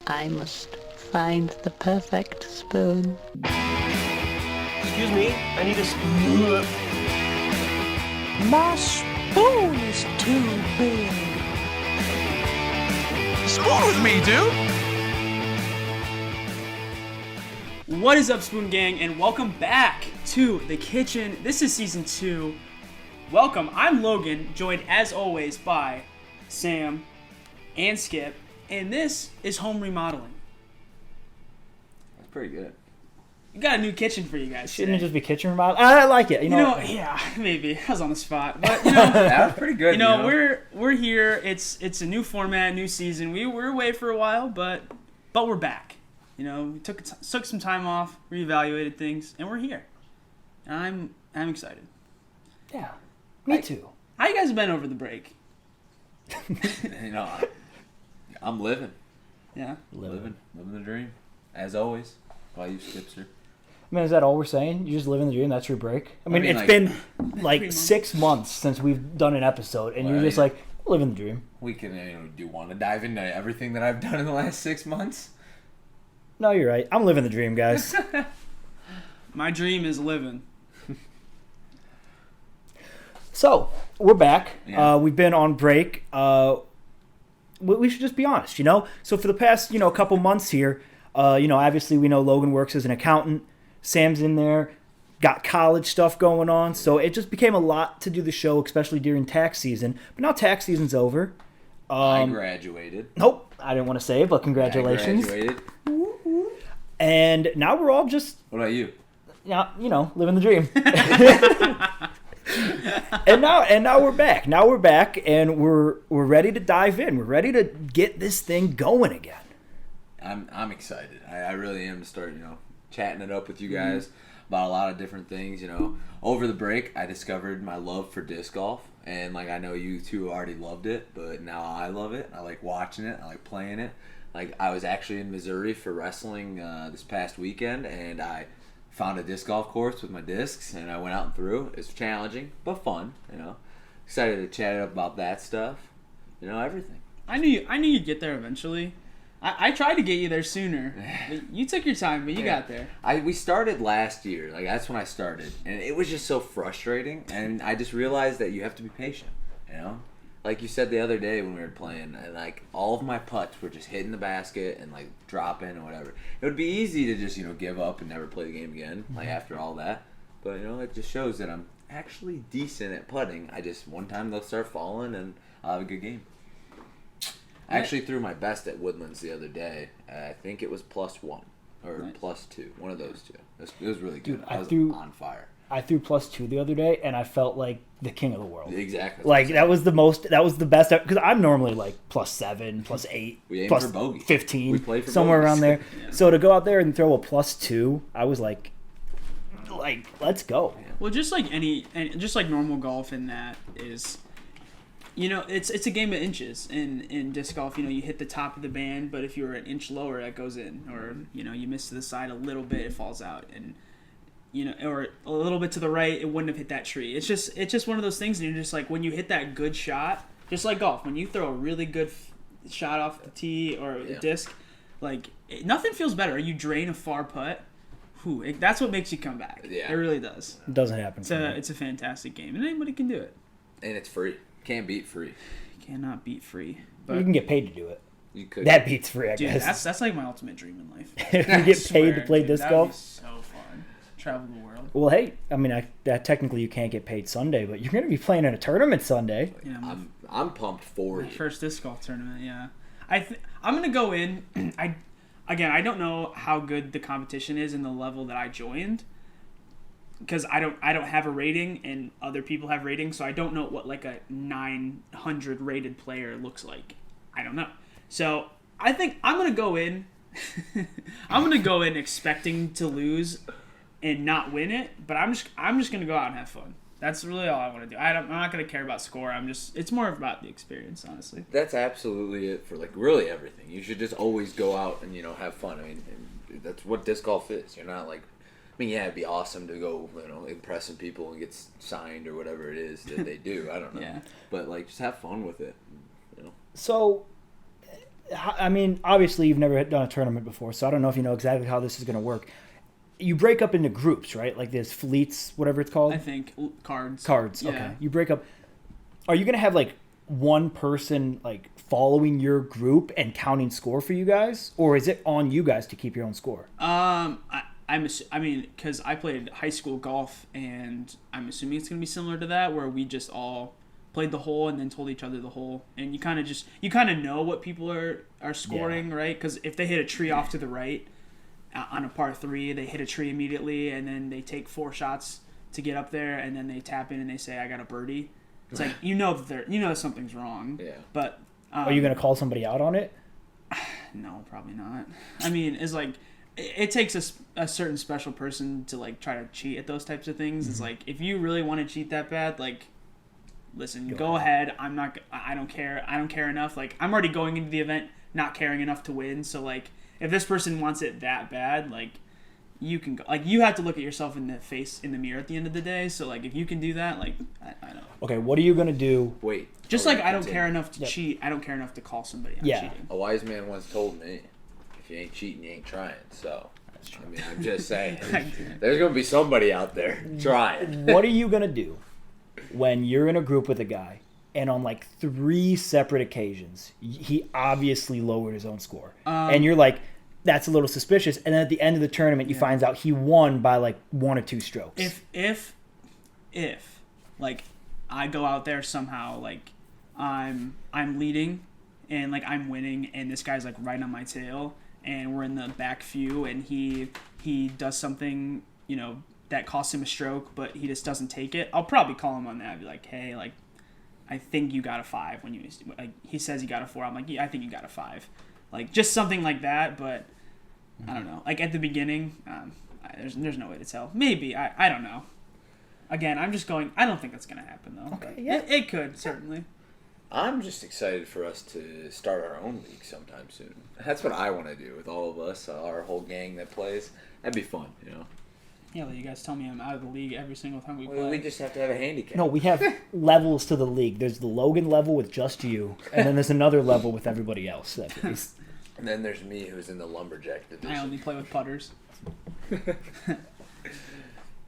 I must find the perfect spoon. Excuse me, I need a spoon. My spoon is too big. Spoon with me, dude! What is up, Spoon Gang, and welcome back to the kitchen. This is season 2. Welcome, I'm Logan, joined as always by Sam and Skip, and this is Home Remodeling. That's pretty good. We got a new kitchen for you guys. Shouldn't it just be kitchen remodel? I like it. You know, yeah, maybe. I was on the spot, but That was pretty good. we're here. It's a new format, new season. We were away for a while, but we're back. You know, we took some time off, reevaluated things, and we're here. And I'm excited. Yeah, me too. How you guys been over the break? I'm living. Yeah, Living the dream. As always. While you Skipster. I mean, is that all we're saying? You just living the dream? That's your break? I mean it's like, been like 6 months since we've done an episode, and you're just like, living the dream. We can, do you want to dive into everything that I've done in the last 6 months? No, you're right. I'm living the dream, guys. my dream is living. So, we're back. Yeah. We've been on break. We should just be honest, So for the past, couple months here, obviously we know Logan works as an accountant. Sam's in there, got college stuff going on. So it just became a lot to do the show, especially during tax season. But now tax season's over. I graduated. Nope, I didn't want to say it, but congratulations. I graduated. And now we're all just, What about you? living the dream. and now we're back. Now we're back, and we're ready to dive in. We're ready to get this thing going again. I'm excited. I really am to start, chatting it up with you guys about a lot of different things. Over the break, I discovered my love for disc golf, and I know you two already loved it, but now I love it. I like watching it. I like playing it. I was actually in Missouri for wrestling this past weekend, and I found a disc golf course with my discs, and I went out and threw. It's challenging, but fun. Excited to chat up about that stuff. Everything. I knew you'd get there eventually. I tried to get you there sooner. But you took your time, but you got there. We started last year. That's when I started, and it was just so frustrating. And I just realized that you have to be patient. Like you said the other day when we were playing, and all of my putts were just hitting the basket and dropping or whatever. It would be easy to just give up and never play the game again. After all that, but it just shows that I'm actually decent at putting. One time they'll start falling and I'll have a good game. I actually threw my best at Woodlands the other day. I think it was +1 or +2, one of those two. It was really good. Dude, I was on fire. I threw +2 the other day, and I felt like the king of the world. Exactly. That was the best, because I'm normally +7, +8, we aim for bogey. 15, we play for somewhere bogeys. around there. Yeah. So to go out there and throw a +2, I was like, let's go. Well, just like normal golf in that is, it's a game of inches. In disc golf, you hit the top of the band, but if you're an inch lower, that goes in, or you miss to the side a little bit, it falls out, and or a little bit to the right, it wouldn't have hit that tree. It's just one of those things, and you're just when you hit that good shot, just like golf, when you throw a really good shot off the tee or a disc, nothing feels better. You drain a far putt. That's what makes you come back. Yeah. It really does. It doesn't happen. It's a fantastic game, and anybody can do it. And it's free. Can't beat free. You cannot beat free. You can get paid to do it. You could. That beats free, I Dude, guess. that's my ultimate dream in life. If you get paid to play disc golf. That'd be so fun. Travel the world. Well, hey, technically you can't get paid Sunday, but you're going to be playing in a tournament Sunday. Yeah, I'm pumped for my you. first disc golf tournament. Yeah, I'm gonna go in. I don't know how good the competition is in the level that I joined, because I don't have a rating and other people have ratings, so I don't know what a 900 rated player looks like. I don't know. So I think I'm gonna go in. I'm gonna go in expecting to lose and not win it, but I'm just gonna go out and have fun. That's really all I want to do. I'm not gonna care about score. It's more about the experience, honestly. That's absolutely it for really everything. You should just always go out and have fun. That's what disc golf is. You're not it'd be awesome to go, impressing people and get signed or whatever it is that they do. I don't know. Yeah. But just have fun with it. So I mean, obviously you've never done a tournament before, so I don't know if you know exactly how this is going to work. You break up into groups, right? Like there's fleets, whatever it's called. I think cards. Cards. Yeah. Okay. You break up. Are you going to have like one person like following your group and counting score for you guys, or is it on you guys to keep your own score? I mean, because I played high school golf, and I'm assuming it's gonna be similar to that, where we just all played the hole and then told each other the hole, and you kind of know what people are scoring, right? Because if they hit a tree off to the right on a par 3, they hit a tree immediately, and then they take 4 shots to get up there, and then they tap in and they say, "I got a birdie." It's like that something's wrong. Yeah. But Are you going to call somebody out on it? no, probably not. I mean, it's like it takes a certain special person to like try to cheat at those types of things. It's like if you really want to cheat that bad, like listen, go ahead. I don't care. I don't care enough. Like I'm already going into the event not caring enough to win. So like if this person wants it that bad, like you can go. Like you have to look at yourself in the face in the mirror at the end of the day. So like if you can do that, like I don't. Okay, what are you going to do? Wait. Just like I don't care enough to cheat, I don't care enough to call somebody out cheating. A wise man once told me, if you ain't cheating, you ain't trying. So, I mean, I'm just saying, there's going to be somebody out there trying. What are you going to do when you're in a group with a guy and on like 3 separate occasions, he obviously lowered his own score? And you're like, that's a little suspicious. And then at the end of the tournament, you find out he won by like 1 or 2 strokes. If like I go out there somehow, like I'm leading and like I'm winning and this guy's like right on my tail and we're in the back few and he does something, that costs him a stroke, but he just doesn't take it, I'll probably call him on that and be like, hey, like I think you got a 5 when you like he says he got a 4. I'm like, yeah, I think you got a 5. Like just something like that, but I don't know. Like at the beginning, there's no way to tell. Maybe I don't know. Again, I'm just going. I don't think that's gonna happen though. Okay, yeah. It could certainly. I'm just excited for us to start our own league sometime soon. That's what I want to do with all of us, our whole gang that plays. That'd be fun, Yeah, well, you guys tell me I'm out of the league every single time we play. Well, we just have to have a handicap. No, we have levels to the league. There's the Logan level with just you, and then there's another level with everybody else. That is. And then there's me, who's in the lumberjack division. I only play with putters.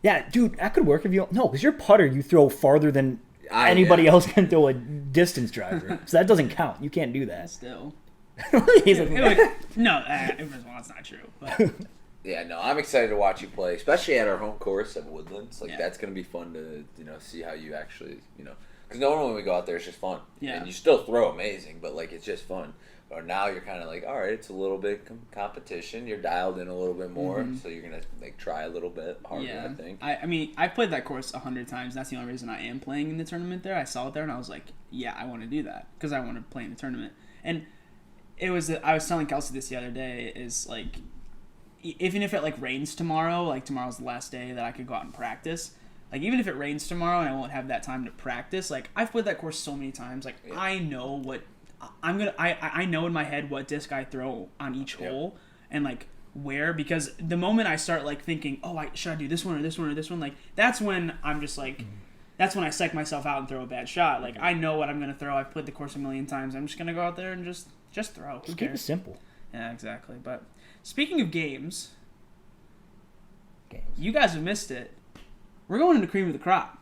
Yeah, dude, that could work if you... No, because your putter, you throw farther than anybody else can throw a distance driver. So that doesn't count. You can't do that. Still. He's like, No, that's not true. But. Yeah, no, I'm excited to watch you play, especially at our home course at Woodlands. Like, that's going to be fun to, see how you actually, Because normally when we go out there, it's just fun. Yeah. And you still throw amazing, but, like, it's just fun. But now you're kind of like, all right, it's a little bit competition. You're dialed in a little bit more, so you're going to, like, try a little bit harder, I think. I mean, I've played that course 100 times. That's the only reason I am playing in the tournament there. I saw it there, and I was like, yeah, I want to do that because I want to play in the tournament. And I was telling Kelsey this the other day, is, like, even if it, like, rains tomorrow, like, tomorrow's the last day that I could go out and practice, like, even if it rains tomorrow and I won't have that time to practice, like, I've played that course so many times. Like, I know what... I know in my head what disc I throw on each hole and like where, because the moment I start like thinking, oh, should I do this one or this one or this one, like that's when I'm just like, that's when I psych myself out and throw a bad shot. Like I know what I'm gonna throw. I've played the course a million times. I'm just gonna go out there and just throw. just keep it simple. Yeah, exactly. But speaking of games, you guys have missed it. We're going into cream of the crop.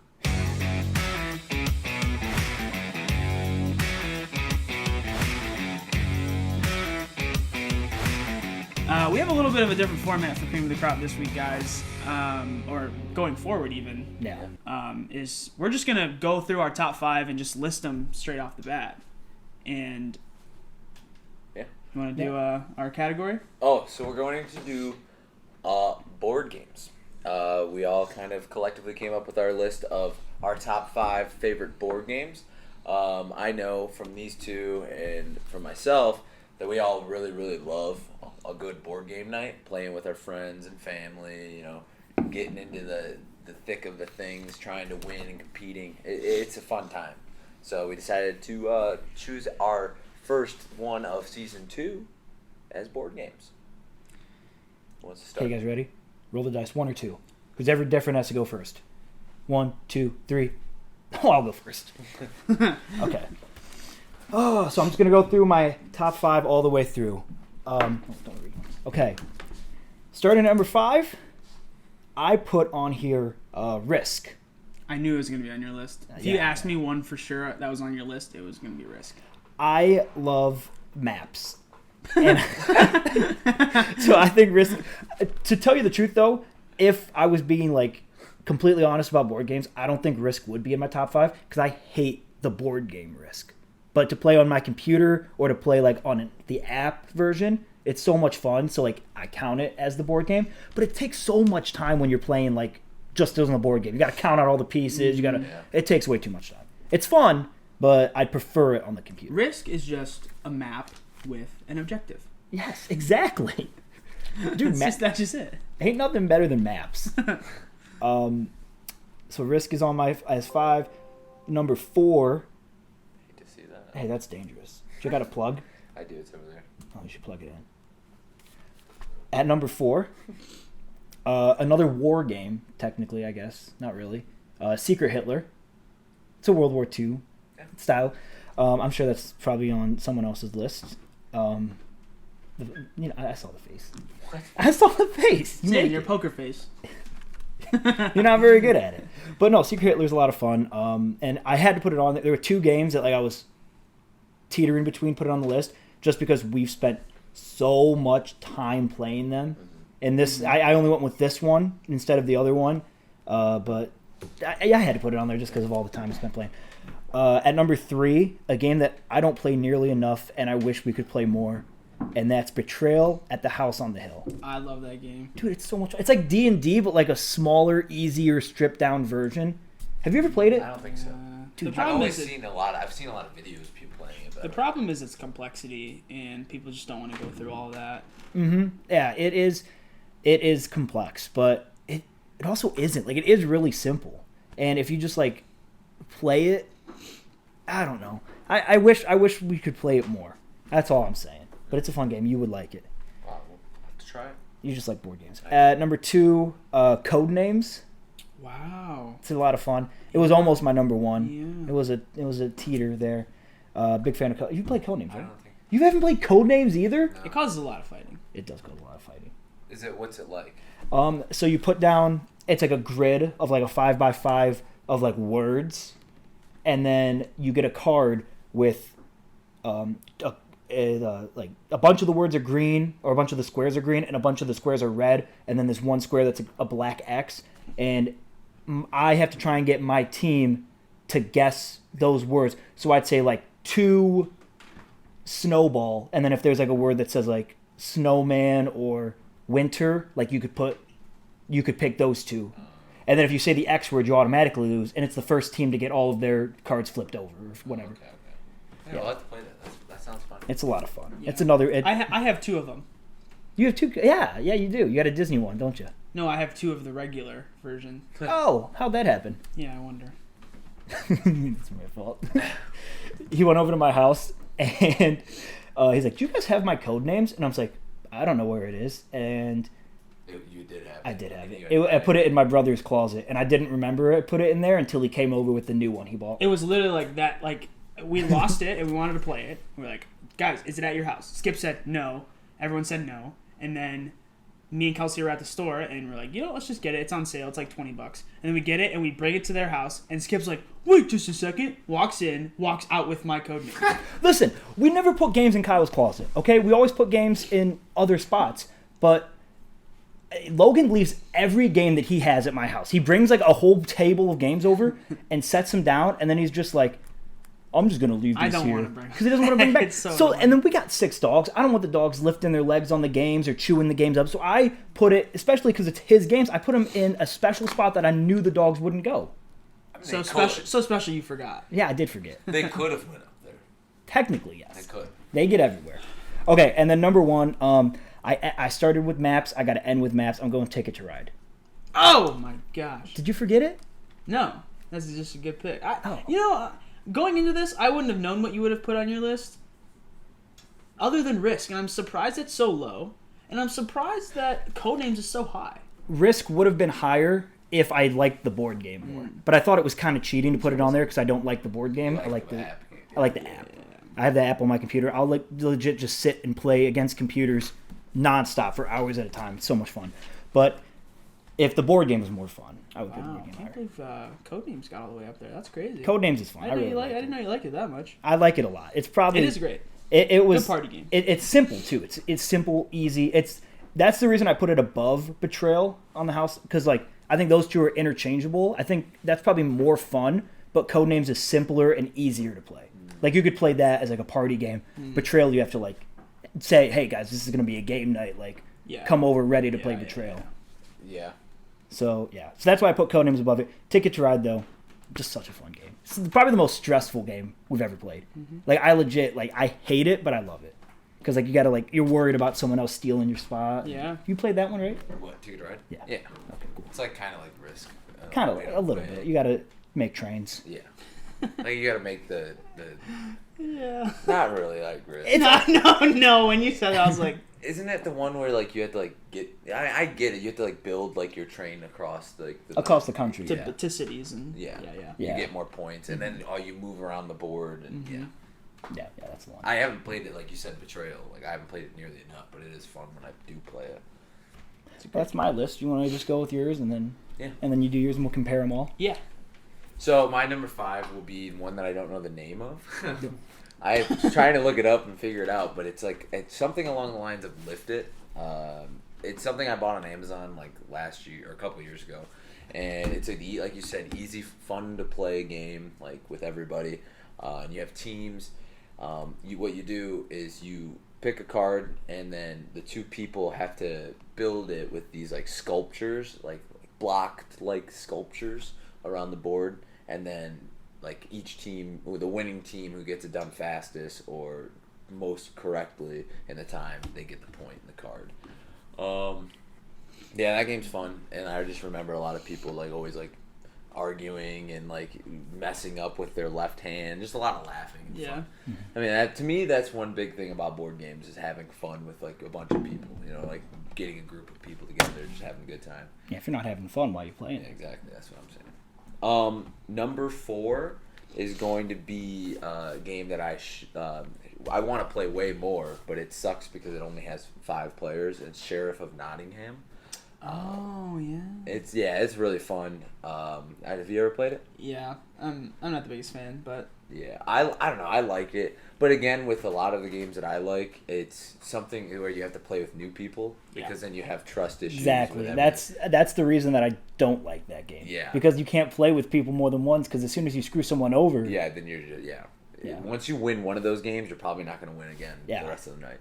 We have a little bit of a different format for Cream of the Crop this week, guys, or going forward even. Yeah. Is we're just going to go through our top 5 and just list them straight off the bat. And you want to do our category? Oh, so we're going to do board games. We all kind of collectively came up with our list of our top 5 favorite board games. I know from these two and from myself that we all really, really love a good board game night, playing with our friends and family, getting into the thick of the things, trying to win and competing. It's a fun time. So we decided to choose our first one of season 2 as board games. Who wants to start? Okay, you guys ready? Roll the dice, 1 or 2. Who's ever different has to go first. 1, 2, 3. Oh, I'll go first. Okay. Oh, so I'm just gonna go through my top 5 all the way through. Don't read. Okay. Starting at number 5, I put on here Risk. I knew it was going to be on your list. If you asked me one for sure that was on your list, it was going to be Risk. I love maps. And so I think Risk... To tell you the truth, though, if I was being, like, completely honest about board games, I don't think Risk would be in my top 5 because I hate the board game Risk. But to play on my computer or to play, like, on the app version, it's so much fun. So, like, I count it as the board game. But it takes so much time when you're playing, like, just as on the board game. You got to count out all the pieces. It takes way too much time. It's fun, but I'd prefer it on the computer. Risk is just a map with an objective. Yes, exactly. Dude, that's just it. Ain't nothing better than maps. So Risk is on my as 5. Number 4. Hate to see that. Hey, that's dangerous. You got a plug? I do. It's over there. Oh, you should plug it in. At number 4, another war game, technically, I guess. Not really. Secret Hitler. It's a World War II style. I'm sure that's probably on someone else's list. I saw the face. What? I saw the face. See, your poker face. You're not very good at it. But no, Secret Hitler's a lot of fun. And I had to put it on. There were 2 games that I was teetering between put it on the list just because we've spent so much time playing them. And this, I only went with this one instead of the other one. But I had to put it on there just because of all the time I spent playing. At number 3, a game that I don't play nearly enough and I wish we could play more. And that's Betrayal at the House on the Hill. I love that game. Dude, it's so much. It's like D&D, but like a smaller, easier, stripped down version. Have you ever played it? I don't think so. The I've problem only is seen a lot. I've seen a lot of videos of people playing it. But the problem is its complexity, and people just don't want to go through all that. Mm-hmm. Yeah, it is. It is complex, but it also isn't. Like, it is really simple. And if you just like play it, I don't know. I wish we could play it more. That's all I'm saying. But it's a fun game. You would like it. Wow, we'll have to try it. You just like board games. At number 2, Codenames. Wow. It's a lot of fun. It was almost my number 1. Yeah. It was a teeter there. Big fan of You played Codenames, right? I don't think. You haven't played Codenames either? No. It causes a lot of fighting. It does cause a lot of fighting. What's it like? So you put down, it's like a grid of like a 5x5 of like words, and then you get a card with like a bunch of the words are green, or a bunch of the squares are green, and a bunch of the squares are red, and then there's one square that's a black X, and I have to try and get my team to guess those words. So I'd say like 2 snowball, and then if there's like a word that says like snowman or winter, like you could pick those 2. And then if you say the X word, you automatically lose, and it's the first team to get all of their cards flipped over or whatever. Okay. Yeah, I'll have to play that. That sounds fun. It's a lot of fun. Yeah. It's another. I have 2 of them. You have 2. Yeah, you do. You got a Disney one, don't you? No, I have 2 of the regular version. Oh, how'd that happen? Yeah, I wonder. It's my fault. He went over to my house and he's like, "Do you guys have my code names?" And I was like, "I don't know where it is." And You did have it. I did have it. I put it in my brother's closet, and I didn't remember I put it in there until he came over with the new one he bought. It was literally like that. Like, we lost it and we wanted to play it. We were like, "Guys, is it at your house?" Skip said no. Everyone said no. And then me and Kelsey were at the store, and we're like, let's just get it. It's on sale. It's like $20. And then we get it, and we bring it to their house, and Skip's like, "Wait just a second." Walks in, walks out with my code name. Listen, we never put games in Kyle's closet, okay? We always put games in other spots, but Logan leaves every game that he has at my house. He brings like a whole table of games over and sets them down, and then he's just like, "I'm just gonna leave these I don't here," want to bring because he doesn't want to bring back. It's so And then we got 6 dogs. I don't want the dogs lifting their legs on the games or chewing the games up. So I put it, especially because it's his games, I put them in a special spot that I knew the dogs wouldn't go. I mean, So special you forgot. Yeah, I did forget. They could have went up there. Technically, yes. They could. They get everywhere. Okay, and then number 1, I started with maps. I got to end with maps. I'm going Ticket to Ride. Oh my gosh. Did you forget it? No, that's just a good pick. Oh. Going into this, I wouldn't have known what you would have put on your list, other than Risk, and I'm surprised it's so low, and I'm surprised that Codenames is so high. Risk would have been higher if I liked the board game more, but I thought it was kind of cheating to put it on there because I don't like the board game. I like the app. I have the app on my computer. I'll legit just sit and play against computers nonstop for hours at a time. It's so much fun. But if the board game was more fun, I would put the Wow, board I game can't higher. believe Codenames got all the way up there. That's crazy. Codenames is fun. I I really I didn't know you liked it that much. I like it a lot. It's probably It is great. It was Good party game. It's simple too. It's simple, easy. That's the reason I put it above Betrayal on the house, because like I think those two are interchangeable. I think that's probably more fun, but Codenames is simpler and easier to play. Like you could play that as like a party game. Betrayal, you have to like say, hey guys, this is gonna be a game night. Like come over ready to play Betrayal. Yeah. So that's why I put Codenames above it. Ticket to Ride though, just such a fun game. It's probably the most stressful game we've ever played. Like I legit I hate it, but I love it. Because like you gotta you're worried about someone else stealing your spot. Yeah. You played that one, right? What, Ticket to Ride? Yeah. Yeah. Okay, cool. It's like kind of like Risk. Kind of a little bit. You gotta make trains. Yeah. Like you gotta make the Yeah. not really like Risk. No. When you said that, I was like, Isn't it the one where like you have to like get? I get it. You have to like build like your train across Across the country. to cities and Yeah. yeah. You get more points, and then you move around the board, and Yeah, that's the one. I haven't played it like you said, Betrayal. Like I haven't played it nearly enough, but it is fun when I do play it. That's my list. You want to just go with yours, and then Yeah. and then you do yours, and we'll compare them all. Yeah. So my number 5 will be one that I don't know the name of. I was trying to look it up and figure it out, but it's something along the lines of Lift It. It's something I bought on Amazon like last year or a couple years ago, and it's like you said, easy, fun to play game like with everybody, and you have teams. What you do is you pick a card, and then the two people have to build it with these like sculptures, like blocked like sculptures around the board, and then like each team, or the winning team who gets it done fastest or most correctly in the time, they get the point in the card. Yeah, that game's fun, and I just remember a lot of people like always like arguing and like messing up with their left hand, just a lot of laughing and fun. I mean, to me, that's one big thing about board games is having fun with like a bunch of people, like getting a group of people together, just having a good time. Yeah, if you're not having fun, why are you playing Yeah, it? exactly, that's what I'm saying. Number 4 is going to be a game that I want to play way more, but it sucks because it only has 5 players. It's Sheriff of Nottingham. Oh yeah. It's really fun. Have you ever played it? Yeah. I'm not the biggest fan, but Yeah, I don't know. I like it, but again, with a lot of the games that I like, it's something where you have to play with new people because then you have trust issues. Exactly. With That's the reason that I don't like that game. Yeah. Because you can't play with people more than once. Because as soon as you screw someone over, Yeah, then you're just, Once you win one of those games, you're probably not going to win again Yeah. the rest of the night.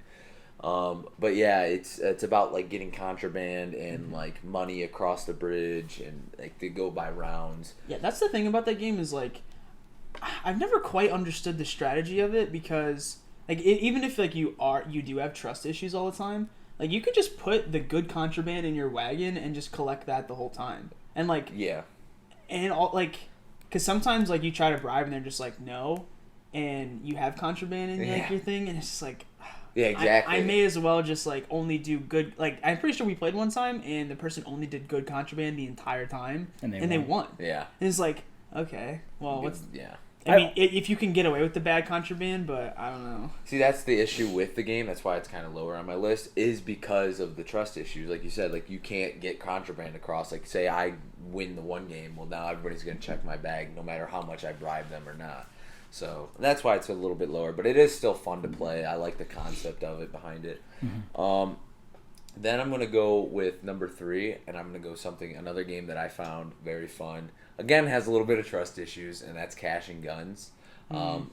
But yeah, it's about like getting contraband and like money across the bridge, and like they go by rounds. yeah, that's the thing about that game is like I've never quite understood the strategy of it, because like even if like you do have trust issues all the time, like you could just put the good contraband in your wagon and just collect that the whole time, and like Yeah, and all like because sometimes like you try to bribe and they're just like no, and you have contraband in like your thing, and it's just like yeah, exactly. I may as well just like only do good. Like I'm pretty sure we played one time and the person only did good contraband the entire time, And they they won. won. Yeah, And it's like okay, well what's yeah. I mean, if you can get away with the bad contraband, but I don't know. See, that's the issue with the game. That's why it's kind of lower on my list, is because of the trust issues. Like you said, like you can't get contraband across. Like say I win the one game, well now everybody's gonna check my bag no matter how much I bribe them or not. So that's why it's a little bit lower, but it is still fun to play. I like the concept of it behind it. Then I'm gonna go with number 3, and I'm gonna go another game that I found very fun. Again, has a little bit of trust issues, and that's Cash and Guns.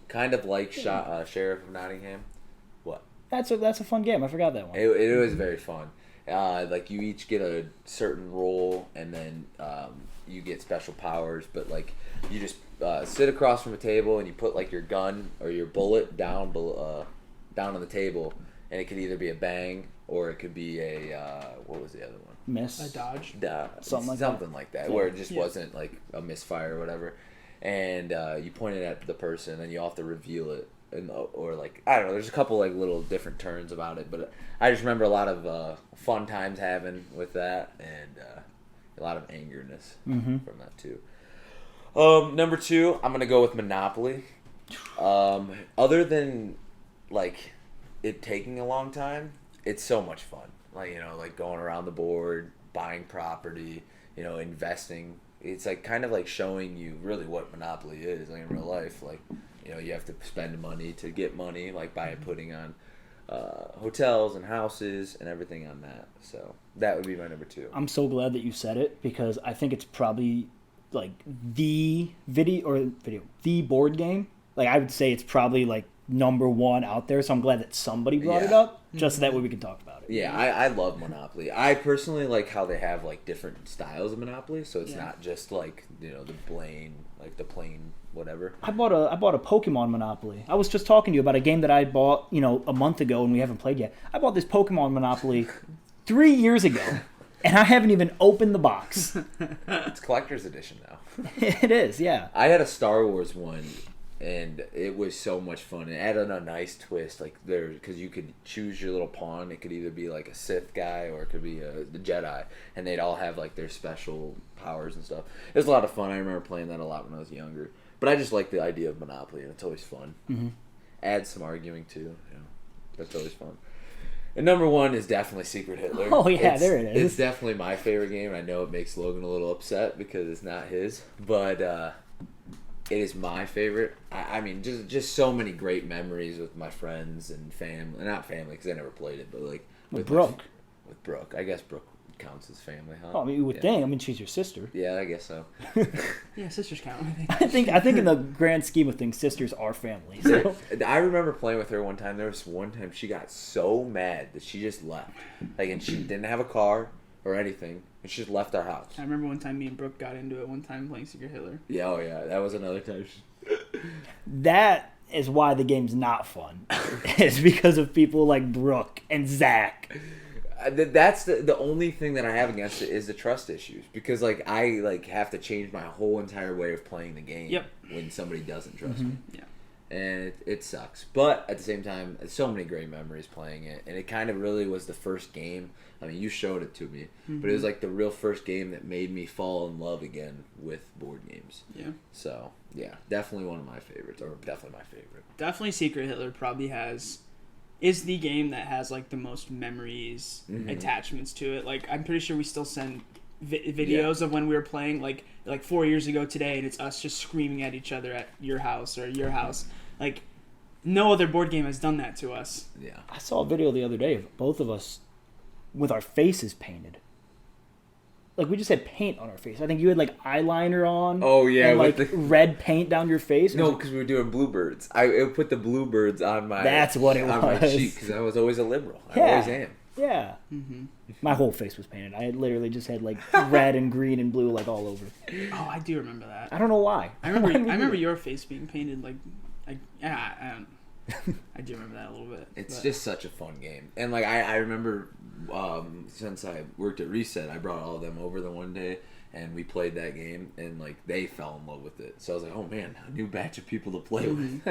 Kind of like Sheriff of Nottingham. What? that's a fun game. I forgot that one. It was very fun. Like you each get a certain role, and then you get special powers. But like you just sit across from a table, and you put like your gun or your bullet down on the table, and it could either be a bang or it could be a what was the other one? Miss. A dodge. Something like that, Yeah. where it just wasn't like a misfire or whatever. And you point it at the person, and you all have to reveal it, or like I don't know. There's a couple like little different turns about it, but I just remember a lot of fun times having with that, and a lot of angerness from that too. Number 2, I'm gonna go with Monopoly. Other than like it taking a long time, it's so much fun. Like like going around the board, buying property, investing. It's like kind of like showing you really what Monopoly is like in real life. Like you have to spend money to get money, like by putting on hotels and houses and everything on that. So that would be my number 2. I'm so glad that you said it because I think it's probably like the the board game. Like I would say it's probably like number 1 out there. So I'm glad that somebody brought it up just so that way we can talk about it. Yeah, I love Monopoly. I personally like how they have like different styles of Monopoly, so it's not just like the plain whatever. I bought a Pokemon Monopoly. I was just talking to you about a game that I bought a month ago and we haven't played yet. I bought this Pokemon Monopoly 3 years ago, and I haven't even opened the box. It's collector's edition now. It is, yeah. I had a Star Wars one. And it was so much fun. It added a nice twist, like because you could choose your little pawn. It could either be like a Sith guy or it could be the Jedi, and they'd all have like their special powers and stuff. It was a lot of fun. I remember playing that a lot when I was younger. But I just like the idea of Monopoly, and it's always fun. Mm-hmm. Add some arguing too. That's always fun. And number 1 is definitely Secret Hitler. Oh yeah, there it is. It's definitely my favorite game. I know it makes Logan a little upset because it's not his, but. It is my favorite. I mean, just so many great memories with my friends and family. Not family, because I never played it, but like with Brooke. With Brooke. I guess Brooke counts as family, huh? Oh, I mean, you would think. I mean, she's your sister. Yeah, I guess so. Yeah, sisters count. I think in the grand scheme of things, sisters are family. So. I remember playing with her one time. There was one time she got so mad that she just left. Like, and she didn't have a car or anything. And she just left our house. I remember one time me and Brooke got into it one time playing Secret Hitler. Yeah, oh yeah. That was another time. That is why the game's not fun. It's because of people like Brooke and Zach. That's the only thing that I have against it is the trust issues. Because like I have to change my whole entire way of playing the game when somebody doesn't trust me. Yeah. And it sucks. But at the same time, so many great memories playing it. And it kind of really was the first game. I mean, you showed it to me. But it was like the real first game that made me fall in love again with board games. Yeah. So, yeah, definitely one of my favorites. Or definitely my favorite. Definitely Secret Hitler probably is the game that has like the most memories, attachments to it. Like, I'm pretty sure we still send videos of when we were playing like 4 years ago today, and it's us just screaming at each other at your house or your house. Like, no other board game has done that to us. Yeah. I saw a video the other day of both of us with our faces painted. Like, we just had paint on our face. I think you had like eyeliner on. Oh yeah, and like red paint down your face. No, because we were doing bluebirds. I put the bluebirds on my. That's what it was. My cheek, because I was always a liberal. I always am. Yeah. Mm-hmm. My whole face was painted. I literally just had like red and green and blue like all over. Oh, I do remember that. I don't know why. I remember your face being painted I do remember that a little bit. It's just such a fun game. And like I remember since I worked at Reset, I brought all of them over the one day and we played that game and like they fell in love with it. So I was like, oh man, a new batch of people to play with.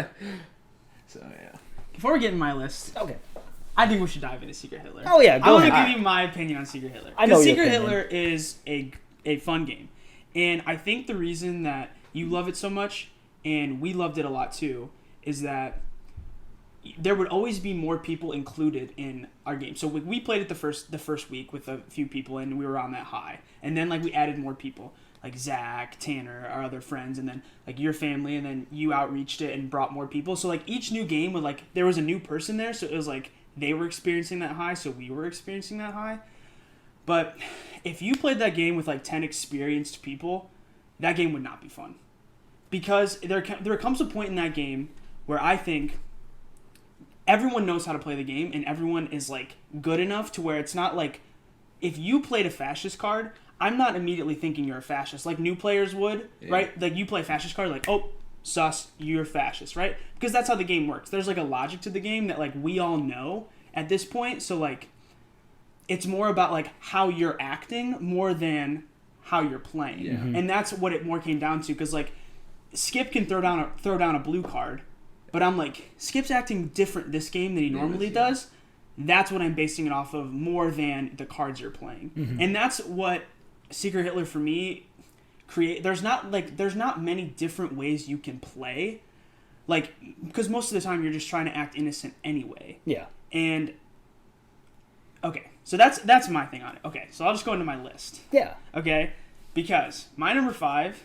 So yeah. Before we get in my list, okay, I think we should dive into Secret Hitler. Oh yeah, I want to give you my opinion on Secret Hitler. I know your Secret opinion. Hitler is a fun game, and I think the reason that you love it so much and we loved it a lot too is that there would always be more people included in our game. So we played it the first week with a few people, and we were on that high. And then like we added more people, like Zach, Tanner, our other friends, and then like your family, and then you outreached it and brought more people. So like each new game would like there was a new person there, so it was like they were experiencing that high, so we were experiencing that high. But if you played that game with like 10 experienced people, that game would not be fun. Because there comes a point in that game where I think everyone knows how to play the game and everyone is like good enough to where it's not like if you played a fascist card, I'm not immediately thinking you're a fascist like new players would, right? Like you play a fascist card, like, oh, sus, you're fascist, right? Because that's how the game works. There's like a logic to the game that like we all know at this point. So like it's more about like how you're acting more than how you're playing. Yeah. Mm-hmm. And that's what it more came down to, because like Skip can throw down a blue card, but I'm like, Skip's acting different this game than he normally does. That's what I'm basing it off of more than the cards you're playing. Mm-hmm. And that's what Secret Hitler for me there's not many different ways you can play, like, because most of the time you're just trying to act innocent anyway. Yeah. And okay, so that's my thing on it. Okay, so I'll just go into my list. Yeah. Okay, because my number 5,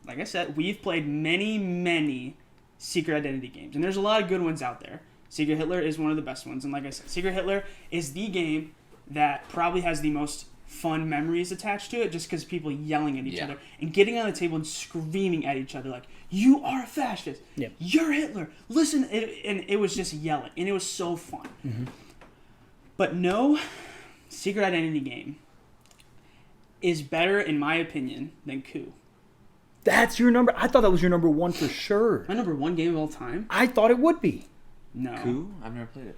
like I said, we've played many Secret Identity games, and there's a lot of good ones out there. Secret Hitler is one of the best ones, and like I said, Secret Hitler is the game that probably has the most fun memories attached to it, just because people yelling at each other and getting on the table and screaming at each other like, "You are a fascist! Yep. You're Hitler! Listen!" And it was just yelling, and it was so fun. Mm-hmm. But no Secret Identity game is better, in my opinion, than Coup. That's your number. I thought that was your number 1 for sure. My number 1 game of all time? I thought it would be. No. Coup? I've never played it.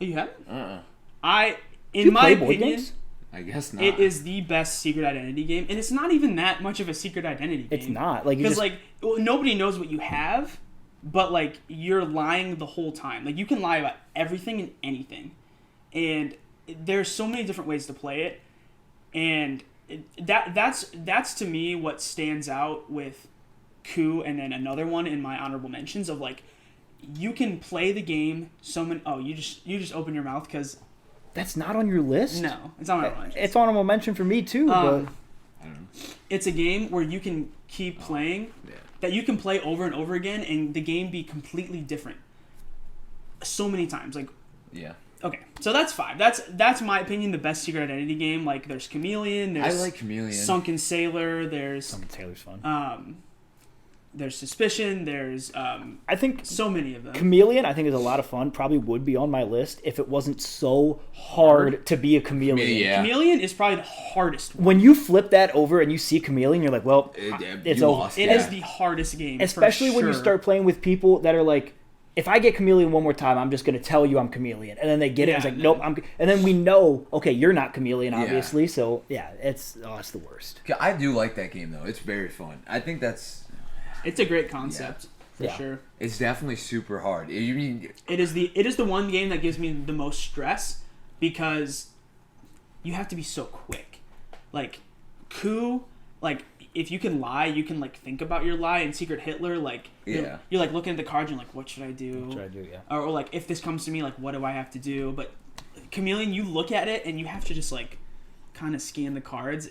Oh, you haven't? Uh-uh. In my play board opinion, games? I guess not. it is the best Secret Identity game, and it's not even that much of a Secret Identity game. It's not. Like, because nobody knows what you have, but like you're lying the whole time. Like you can lie about everything and anything, and there's so many different ways to play it, and that's to me what stands out with Coup, and then another one in my honorable mentions of like you can play the game. You just open your mouth because. That's not on your list? No, it's on my mentions. It's honorable mention for me, too. But I don't know. It's a game where you can keep playing, that you can play over and over again, and the game be completely different. So many times. Like, Yeah. okay, so that's 5. That's my opinion, the best Secret Identity game. Like, there's Chameleon, there's I like Chameleon. Sunken Sailor, there's... Sunken Sailor's fun. There's Suspicion, there's I think so many of them. Chameleon, I think, is a lot of fun. Probably would be on my list if it wasn't so hard to be a chameleon. Yeah. Chameleon is probably the hardest one. When you flip that over and you see Chameleon, you're like, well, it's you over. lost. It is the hardest game, Especially for when you sure. start playing with people that are like, if I get Chameleon one more time, I'm just going to tell you I'm Chameleon. And then they get it, and it's like, nope. And then we know, okay, you're not Chameleon, obviously. So, yeah, it's the worst. I do like that game, though. It's very fun. I think It's a great concept, for sure. It's definitely super hard. You mean It is the one game that gives me the most stress because you have to be so quick. Like Coup, like if you can lie, you can like think about your lie. And Secret Hitler, like you're like looking at the cards and like, what should I do? What should I do? Yeah. Or like if this comes to me, like what do I have to do? But Chameleon, you look at it and you have to just like kind of scan the cards.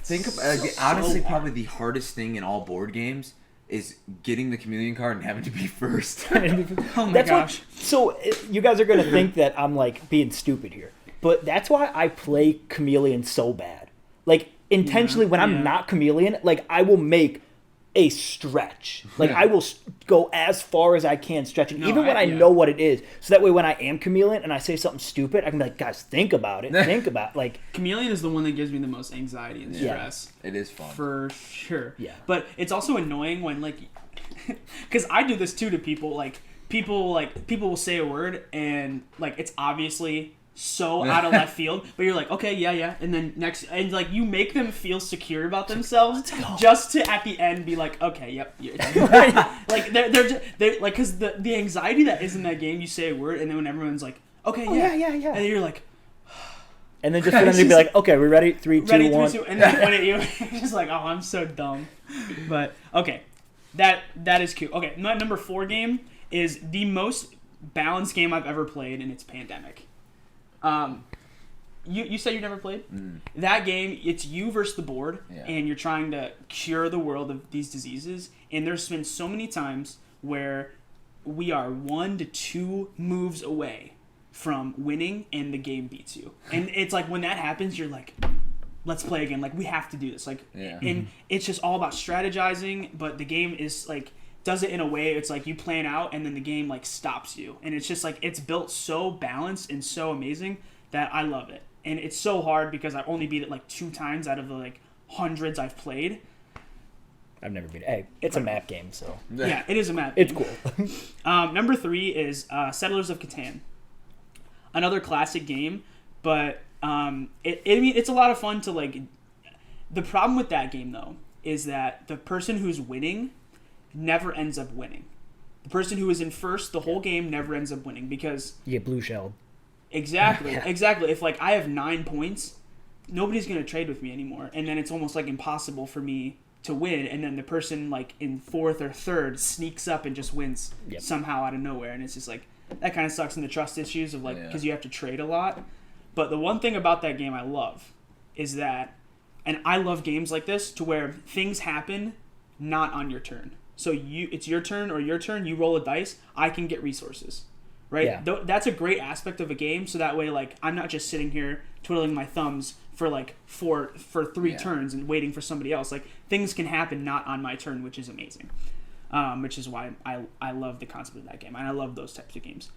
think of honestly probably the hardest thing in all board games is getting the Chameleon card and having to be first. Oh my That's gosh. So you guys are going to think that I'm like being stupid here. But that's why I play Chameleon so bad. Like intentionally when I'm not Chameleon, like I will make a stretch. Like I will go as far as I can stretching, even when I know what it is. So that way when I am Chameleon and I say something stupid, I can be like, guys, think about it. Think about it. Like Chameleon is the one that gives me the most anxiety and stress. It is fun. For sure. Yeah. But it's also annoying when like because I do this too to people. Like people will say a word and like it's obviously so out of left field, but you're like, okay, yeah, and then next, and like you make them feel secure about themselves just to at the end be like, okay, yep, like they're like, because the anxiety that is in that game, you say a word and then when everyone's like, okay, yeah, and then you're like, and then just for them to be like, okay, we're ready, 3, 2, 1, 3, 2, and then point at you, you're just like, oh, I'm so dumb. But okay, that is cute. Okay, my number 4 game is the most balanced game I've ever played, and it's Pandemic. You said you never played? That game, it's you versus the board, and you're trying to cure the world of these diseases. And there's been so many times where we are 1 to 2 moves away from winning, and the game beats you. And it's like when that happens, you're like, let's play again. Like we have to do this. Like, and it's just all about strategizing. But the game is like does it in a way it's like you plan out and then the game like stops you, and it's just like it's built so balanced and so amazing that I love it. And it's so hard because I only beat it like 2 times out of the like hundreds I've played. I've never beat it. Hey, it's a map game, so yeah, it is a map it's game. cool. Number 3 is Settlers of Catan, another classic game, but it's a lot of fun to like. The problem with that game though is that the person who's winning never ends up winning. The person who is in first the whole game never ends up winning because You get blue shelled. Exactly. If like I have 9 points, nobody's gonna trade with me anymore, and then it's almost like impossible for me to win, and then the person like in fourth or third sneaks up and just wins somehow out of nowhere, and it's just like that kind of sucks in the trust issues of like because you have to trade a lot. But the one thing about that game I love is that, and I love games like this to where things happen not on your turn. So it's your turn or your turn. You roll a dice. I can get resources, right? Yeah. That's a great aspect of a game. So that way, like I'm not just sitting here twiddling my thumbs for like for 3 turns and waiting for somebody else. Like things can happen not on my turn, which is amazing. Which is why I love the concept of that game, and I love those types of games.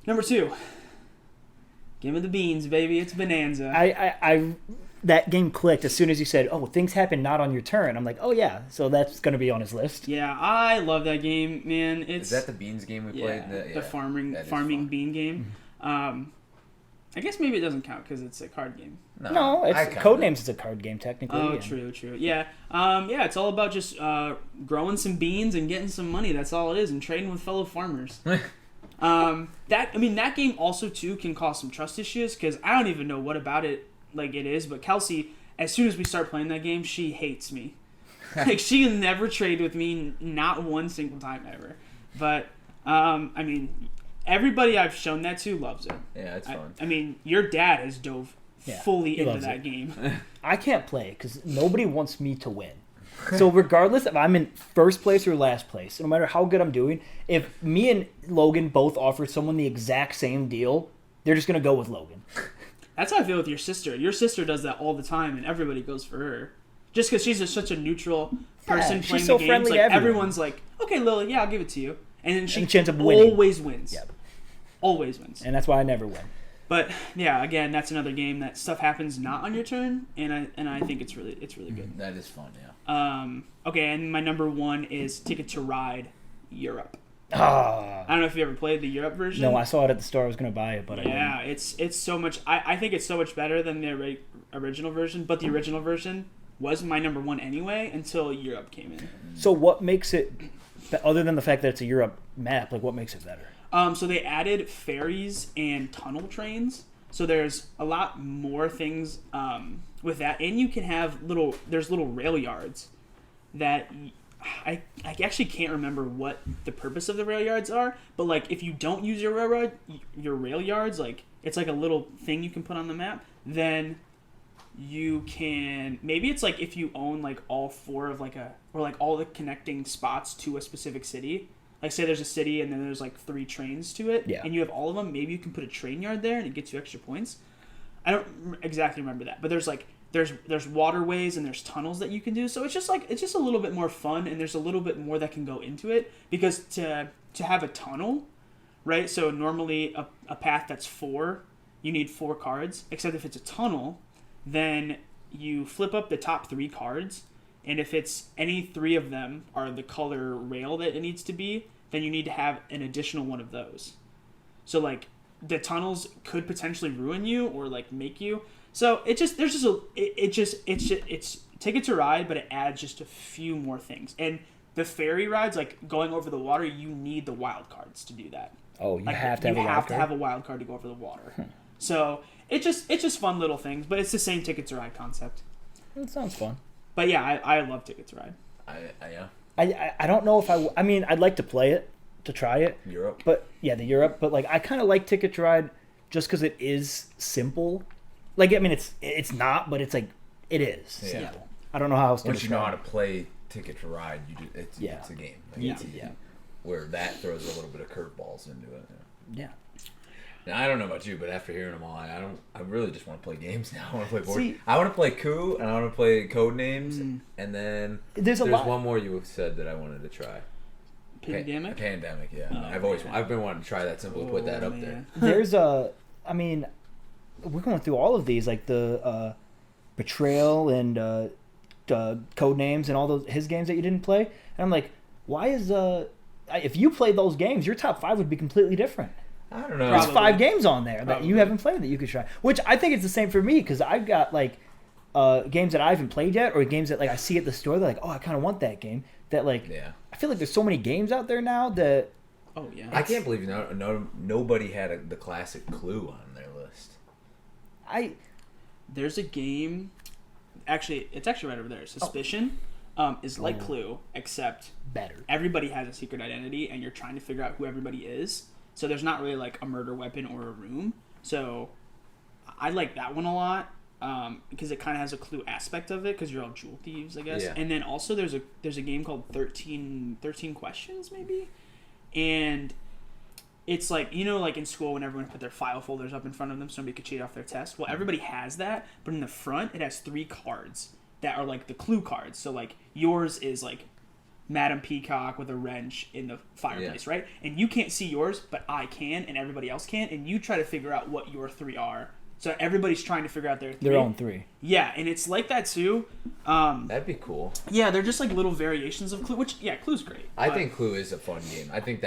Number 2, Game of the Beans, baby. It's Bonanza. I that game clicked as soon as you said, "Oh, things happen not on your turn." I'm like, "Oh yeah," so that's going to be on his list. Yeah, I love that game, man. Is that the beans game we played? The farming bean game. I guess maybe it doesn't count because it's a card game. No, it's Codenames is a card game technically. Oh, true. Yeah. It's all about just growing some beans and getting some money. That's all it is, and trading with fellow farmers. That game also too can cause some trust issues because I don't even know what about it like it is, but Kelsey, as soon as we start playing that game, she hates me. Like she will never trade with me, not one single time ever. But everybody I've shown that to loves it. Yeah, it's fun. Your dad has dove fully into that game. I can't play because nobody wants me to win. So regardless if I'm in first place or last place, no matter how good I'm doing, if me and Logan both offer someone the exact same deal, they're just going to go with Logan. That's how I feel with your sister. Your sister does that all the time, and everybody goes for her. Just because she's such a neutral person playing the games. Like, everyone's like, okay, Lily, I'll give it to you. And then she ends up winning. Always wins. Yep. Always wins. And that's why I never win. But yeah, again, that's another game that stuff happens not on your turn, and I think it's really good. That is fun, yeah. Okay, and my number 1 is Ticket to Ride Europe. I don't know if you ever played the Europe version. No, I saw it at the store. I was going to buy it, but I didn't. Yeah, it's so much. I think it's so much better than the original version, but the original version was my number 1 anyway until Europe came in. So what makes it, other than the fact that it's a Europe map, like what makes it better? So they added ferries and tunnel trains. So there's a lot more things with that, and you can have there's little rail yards that I actually can't remember what the purpose of the rail yards are, but like if you don't use your rail yards, like it's like a little thing you can put on the map, then you can, maybe it's like if you own like all 4 of or like all the connecting spots to a specific city. Like say there's a city and then there's like 3 trains to it, and you have all of them. Maybe you can put a train yard there and it gets you extra points. I don't exactly remember that, but there's waterways and there's tunnels that you can do. So it's just a little bit more fun, and there's a little bit more that can go into it because to have a tunnel, right? So normally a path that's 4, you need 4 cards. Except if it's a tunnel, then you flip up the top 3 cards. And if it's any 3 of them are the color rail that it needs to be, then you need to have an additional one of those. So like the tunnels could potentially ruin you or like make you. So it's Ticket to Ride, but it adds just a few more things. And the ferry rides, like going over the water, you need the wild cards to do that. Oh, you like, have to have a wild card? You have to have a wild card to go over the water. So it's just fun little things, but it's the same Ticket to Ride concept. That sounds fun. But yeah, I love Ticket to Ride. I don't know if I'd like to play it, to try it. Europe. But yeah, the Europe. But like I kind of like Ticket to Ride just because it is simple. Like it's not, but it's like it is simple. I don't know how else to Once you know describe how to play Ticket to Ride, it's a game. Like, where that throws a little bit of curveballs into it. Yeah. Now, I don't know about you, but after hearing them all, I really just want to play games now. I want to play board. I want to play Coup, and I want to play Codenames, and then there's one more you said that I wanted to try. Pandemic? Pandemic, yeah. I've been wanting to try that. Simply put that up there. There's we're going through all of these, like the Betrayal and Codenames and all his games that you didn't play. And I'm like, why is if you played those games, your top 5 would be completely different. I don't know. There's 5 games on there that you haven't played that you could try. Which I think it's the same for me because I've got like games that I haven't played yet, or games that like I see at the store. They're like, oh, I kind of want that game. That like, I feel like there's so many games out there now that. Oh yeah. I can't believe nobody had the classic Clue on their list. There's a game. Actually, it's actually right over there. Suspicion. is like Clue, except Better. everybody has a secret identity, and you're trying to figure out who everybody is. So there's not really like a murder weapon or a room. So I like that one a lot because it kind of has a Clue aspect of it because you're all jewel thieves, I guess. Yeah. And then also there's a game called 13 Questions maybe, and it's like, you know, like in school when everyone put their file folders up in front of them so nobody could cheat off their test. Well, everybody has that, but in the front it has 3 cards that are like the Clue cards. So like yours is like Madam Peacock with a wrench in the fireplace, right? And you can't see yours, but I can, and everybody else can, and you try to figure out what your 3 are. So everybody's trying to figure out their 3. Their own 3. Yeah, and it's like that too. That'd be cool. Yeah, they're just like little variations of Clue, which, yeah, Clue's great. I think Clue is a fun game. I think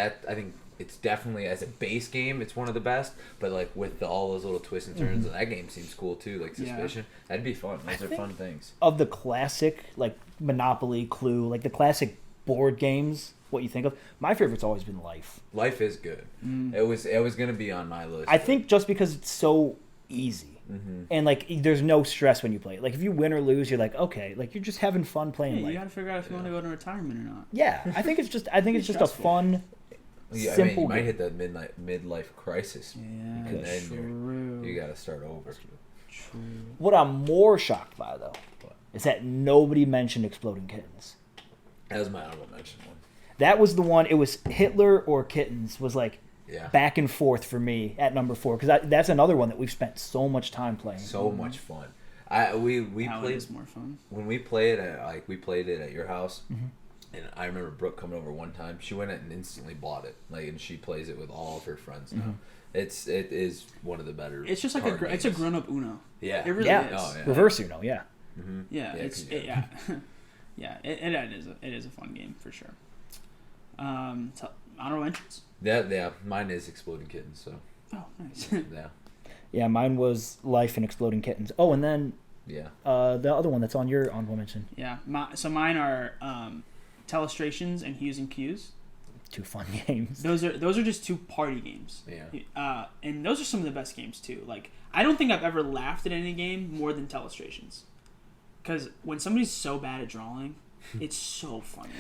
it's definitely, as a base game, it's one of the best. But like with all those little twists and turns, that game seems cool too. Like Suspicion, that'd be fun. Those are fun things. Of the classic, like Monopoly, Clue, like the classic board games, what you think of, my favorite's always been Life. Life is good. It was gonna be on my list. I think just because it's so easy. And like there's no stress when you play it. Like if you win or lose, you're like, okay, like you're just having fun playing. Yeah, Life. you gotta figure out if you want to go to retirement or not. Yeah, I think it's just a stressful. fun, Yeah, simple I mean, you might game. hit the midlife crisis, Yeah, and then true. you got to start over. True. What I'm more shocked by though is that nobody mentioned Exploding Kittens. That was my honorable mention one. That was the one. It was Hitler or Kittens was like Yeah, back and forth for me at number 4 because that's another one that we've spent so much time playing. so much fun. We How it played is more fun. when we played at we played it at your house. And I remember Brooke coming over one time. She went and instantly bought it, and she plays it with all of her friends now. It is one of the better. It's just like it's a grown up Uno. Yeah, It really Yeah. is. Oh, yeah. Reverse Uno, yeah. Yeah, Yeah, yeah. It is a fun game for sure. So, honorable mentions. Yeah. Mine is Exploding Kittens. So Oh, nice. yeah, Yeah, mine was Life and Exploding Kittens. Oh, and then yeah. the other one that's on your honorable mention. Yeah. So mine are Telestrations and Hues and Cues. 2 fun games. Those are just 2 party games. Yeah. And those are some of the best games too. Like I don't think I've ever laughed at any game more than Telestrations, because when somebody's so bad at drawing, it's so funny.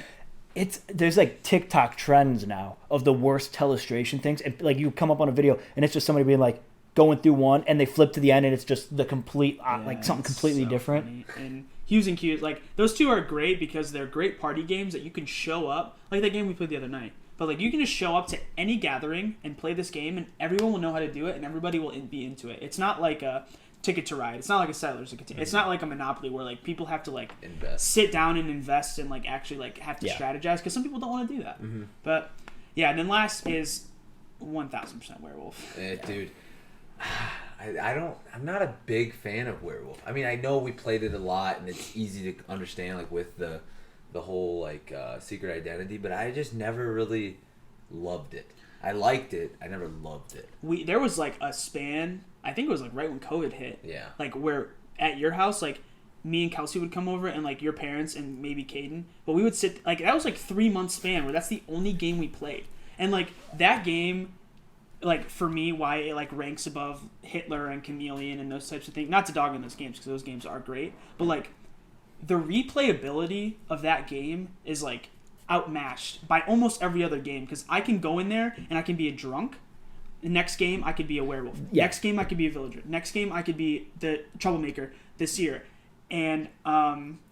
There's like TikTok trends now of the worst telestration things, and like you come up on a video and it's just somebody being like going through one, and they flip to the end and it's just the complete like something It's completely so different. funny. And Hues and Cues, like those 2 are great because they're great party games that you can show up, like that game we played the other night. But like you can just show up to any gathering and play this game, and everyone will know how to do it, and everybody will be into it. It's not like a Ticket to Ride. It's not like a Settlers. It's not like a Monopoly where like people have to like Invest. sit down and invest and like actually like have to strategize, because some people don't want to do that. But yeah, and then last is 1000% Werewolf. Dude, I'm not a big fan of Werewolf. I mean, I know we played it a lot, and it's easy to understand, like with the whole like secret identity, but I just never really loved it. I liked it. I never loved it. There was like a span, I think it was like right when COVID hit. Yeah. Like where at your house, like me and Kelsey would come over, and like your parents and maybe Caden, but we would sit like that was like 3-month span where that's the only game we played, and like that game, like for me, why it like ranks above Hitler and Chameleon and those types of things. Not to dog on those games because those games are great, but like the replayability of that game is like outmatched by almost every other game, because I can go in there and I can be a drunk. The next game I could be a werewolf. Yeah. Next game I could be a villager. Next game I could be the troublemaker, the seer. And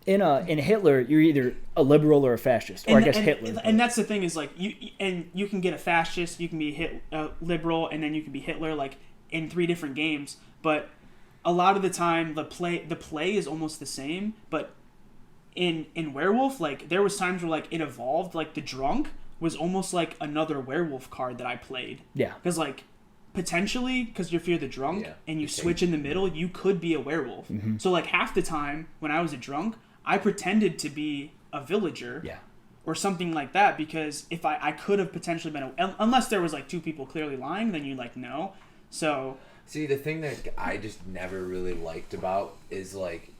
in Hitler, you're either a liberal or a fascist, or I guess Hitler. And that's the thing is like you can get a fascist, you can be liberal, and then you can be Hitler, like in 3 different games. But a lot of the time the play is almost the same. But in Werewolf, like there was times where like it evolved. Like the drunk was almost like another werewolf card that I played. Yeah. Because like potentially, because you fear the drunk and you switch in the middle, you could be a werewolf. So like half the time when I was a drunk, I pretended to be a villager. Yeah. Or something like that, because if I could have potentially been unless there was like 2 people clearly lying, then you like no. So see, the thing that I just never really liked about is like,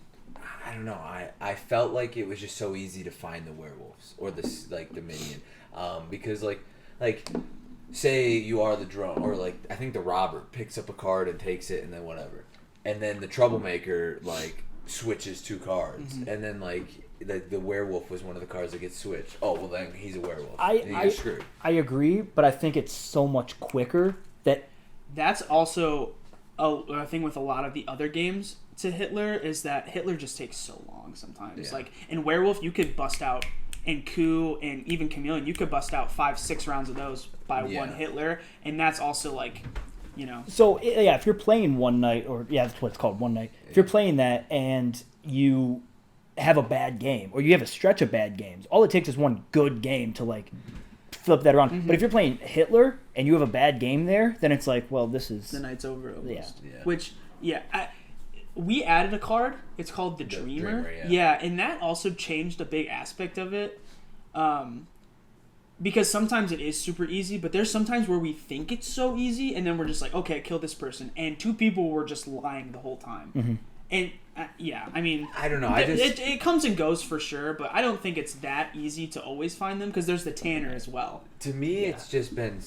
I don't know, I felt like it was just so easy to find the werewolves or the minion, because like say you are the drone, or like I think the robber picks up a card and takes it and then whatever, and then the troublemaker like switches 2 cards, and then like the werewolf was one of the cards that gets switched. Oh well, then he's a werewolf. I You're screwed. I agree, but I think it's so much quicker that That's also a thing with a lot of the other games to Hitler is that Hitler just takes so long sometimes. Yeah. Like in Werewolf, you could bust out, and Coup and even Chameleon, you could bust out 5-6 rounds of those by one Hitler, and that's also like, you know. So yeah, if you're playing one night, or that's what it's called, one night. If you're playing that and you have a bad game, or you have a stretch of bad games, all it takes is one good game to like flip that around. But if you're playing Hitler and you have a bad game there, then it's like, well, this is The night's over almost. Yeah. Which, we added a card. It's called the Dreamer. Yeah, and that also changed a big aspect of it. Because sometimes it is super easy, but there's sometimes where we think it's so easy, and then we're just like, okay, kill this person. And 2 people were just lying the whole time. And, I mean... I don't know. It comes and goes for sure, but I don't think it's that easy to always find them, because there's the Tanner as well. To me, it's just been...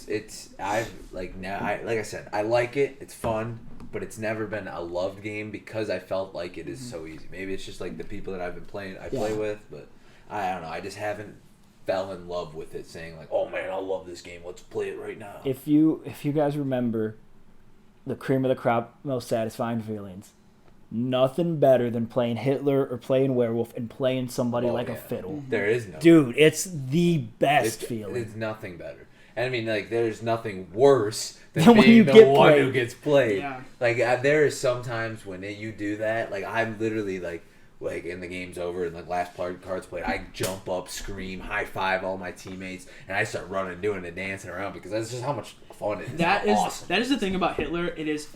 like I said, I like it. It's fun. But it's never been a loved game because I felt like it is so easy. Maybe it's just like the people that I've been play with, but I don't know. I just haven't fell in love with it, saying like, "Oh man, I love this game. Let's play it right now." If you guys remember, the cream of the crop, most satisfying feelings. Nothing better than playing Hitler or playing Werewolf and playing somebody a fiddle. There is no. Dude, it's the best feeling. It's nothing better. And I mean, like, there's nothing worse than when being you the get one played. who gets played. Yeah. Like, there is sometimes when you do that, like, I'm literally, like in the game's over and the last card's played, I jump up, scream, high five all my teammates, and I start running, doing and dancing around because that's just how much fun it is. Awesome. That is the thing about Hitler. It is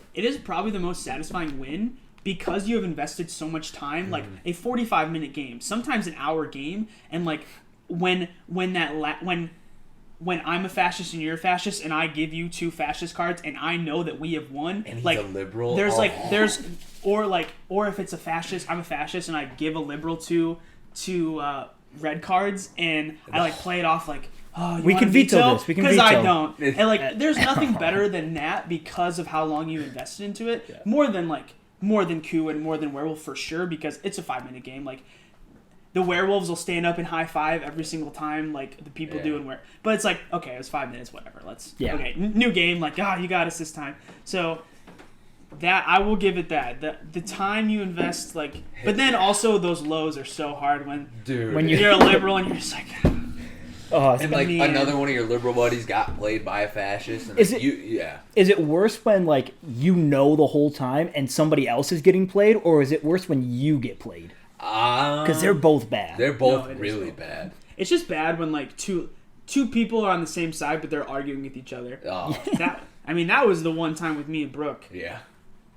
probably the most satisfying win because you have invested so much time, like a 45-minute game, sometimes an hour game, and like when I'm a fascist and you're a fascist, and I give you 2 fascist cards, and I know that we have won. And he's like a liberal. Or if it's a fascist, I'm a fascist, and I give a liberal two red cards, and I like play it off like, oh, you we want can to veto this. We can because veto. I don't. And like, there's nothing better than that because of how long you invested into it. Yeah. More than Coup and more than Werewolf for sure, because it's a 5-minute game. Like, the werewolves will stand up and high five every single time, like the people do, but it's like, okay, it was 5 minutes, whatever. Okay, new game, like, you got us this time. So that I will give it that. The time you invest, like, but then also those lows are so hard when you're a liberal and you're just like, and like another one of your liberal buddies got played by a fascist. And Is it worse when like you know the whole time and somebody else is getting played, or is it worse when you get played? Because they're both bad. They're both really bad. It's just bad when like two people are on the same side but they're arguing with each other. Oh. That was the one time with me and Brooke. Yeah.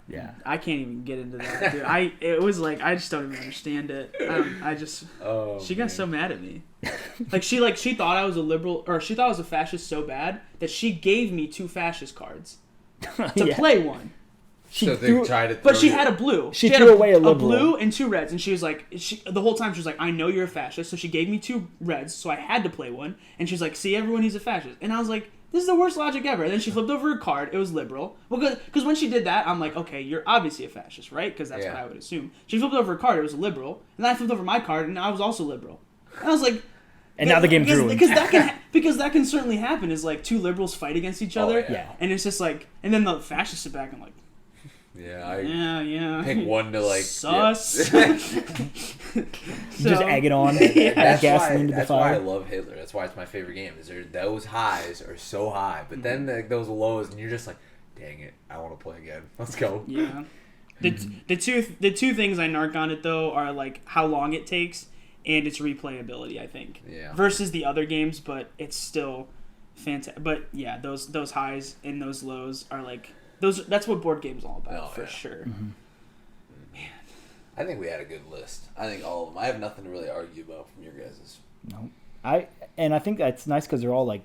Yeah. I can't even get into that, dude. It was like I just don't even understand it. She got so mad at me. She thought I was a liberal, or she thought I was a fascist so bad that she gave me 2 fascist cards to play one. But she had a blue. She threw away a liberal. A blue and 2 reds, and she was like, the whole time she was like, I know you're a fascist, so she gave me 2 reds, so I had to play one. And she's like, see, everyone, he's a fascist. And I was like, this is the worst logic ever. And then she flipped over her card. It was liberal. Well, because when she did that, I'm like, okay, you're obviously a fascist, right? Because that's what I would assume. She flipped over her card. It was a liberal. And then I flipped over my card, and I was also liberal. And I was like... And now the game's ruined. Because that can certainly happen, is like 2 liberals fight against each other. Yeah. And it's just like... And then the fascists sit back and like... Yeah, pick one to like sus. Just egg it on. That's why I love Hitler. That's why it's my favorite game. Is those highs are so high, but then those lows, and you're just like, dang it, I want to play again. Let's go. Yeah. The two things I narc on it though are like how long it takes and its replayability. I think. Yeah. Versus the other games, but it's still fantastic. But yeah, those highs and those lows are like. That's what board games all about, for sure. Mm-hmm. Man, I think we had a good list. I think all of them. I have nothing to really argue about from your guys's. No, I think that's nice because they're all like,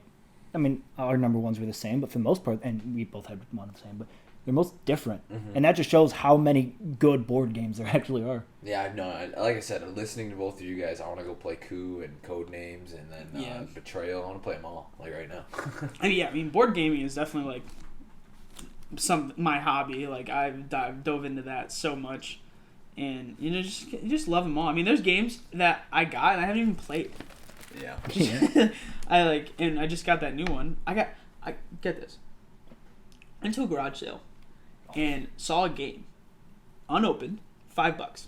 I mean, our number ones were the same, but for the most part, and we both had one the same, but they're most different, and that just shows how many good board games there actually are. Yeah, I know. Like I said, listening to both of you guys, I want to go play Coup and Code Names, and then Betrayal. I want to play them all, like right now. I mean, board gaming is definitely like my hobby. Like I've dove into that so much, and you just love them all. I mean, there's games that I got and I haven't even played. Yeah. And I just got that new one. I get this. Into a garage sale and saw a game unopened, $5.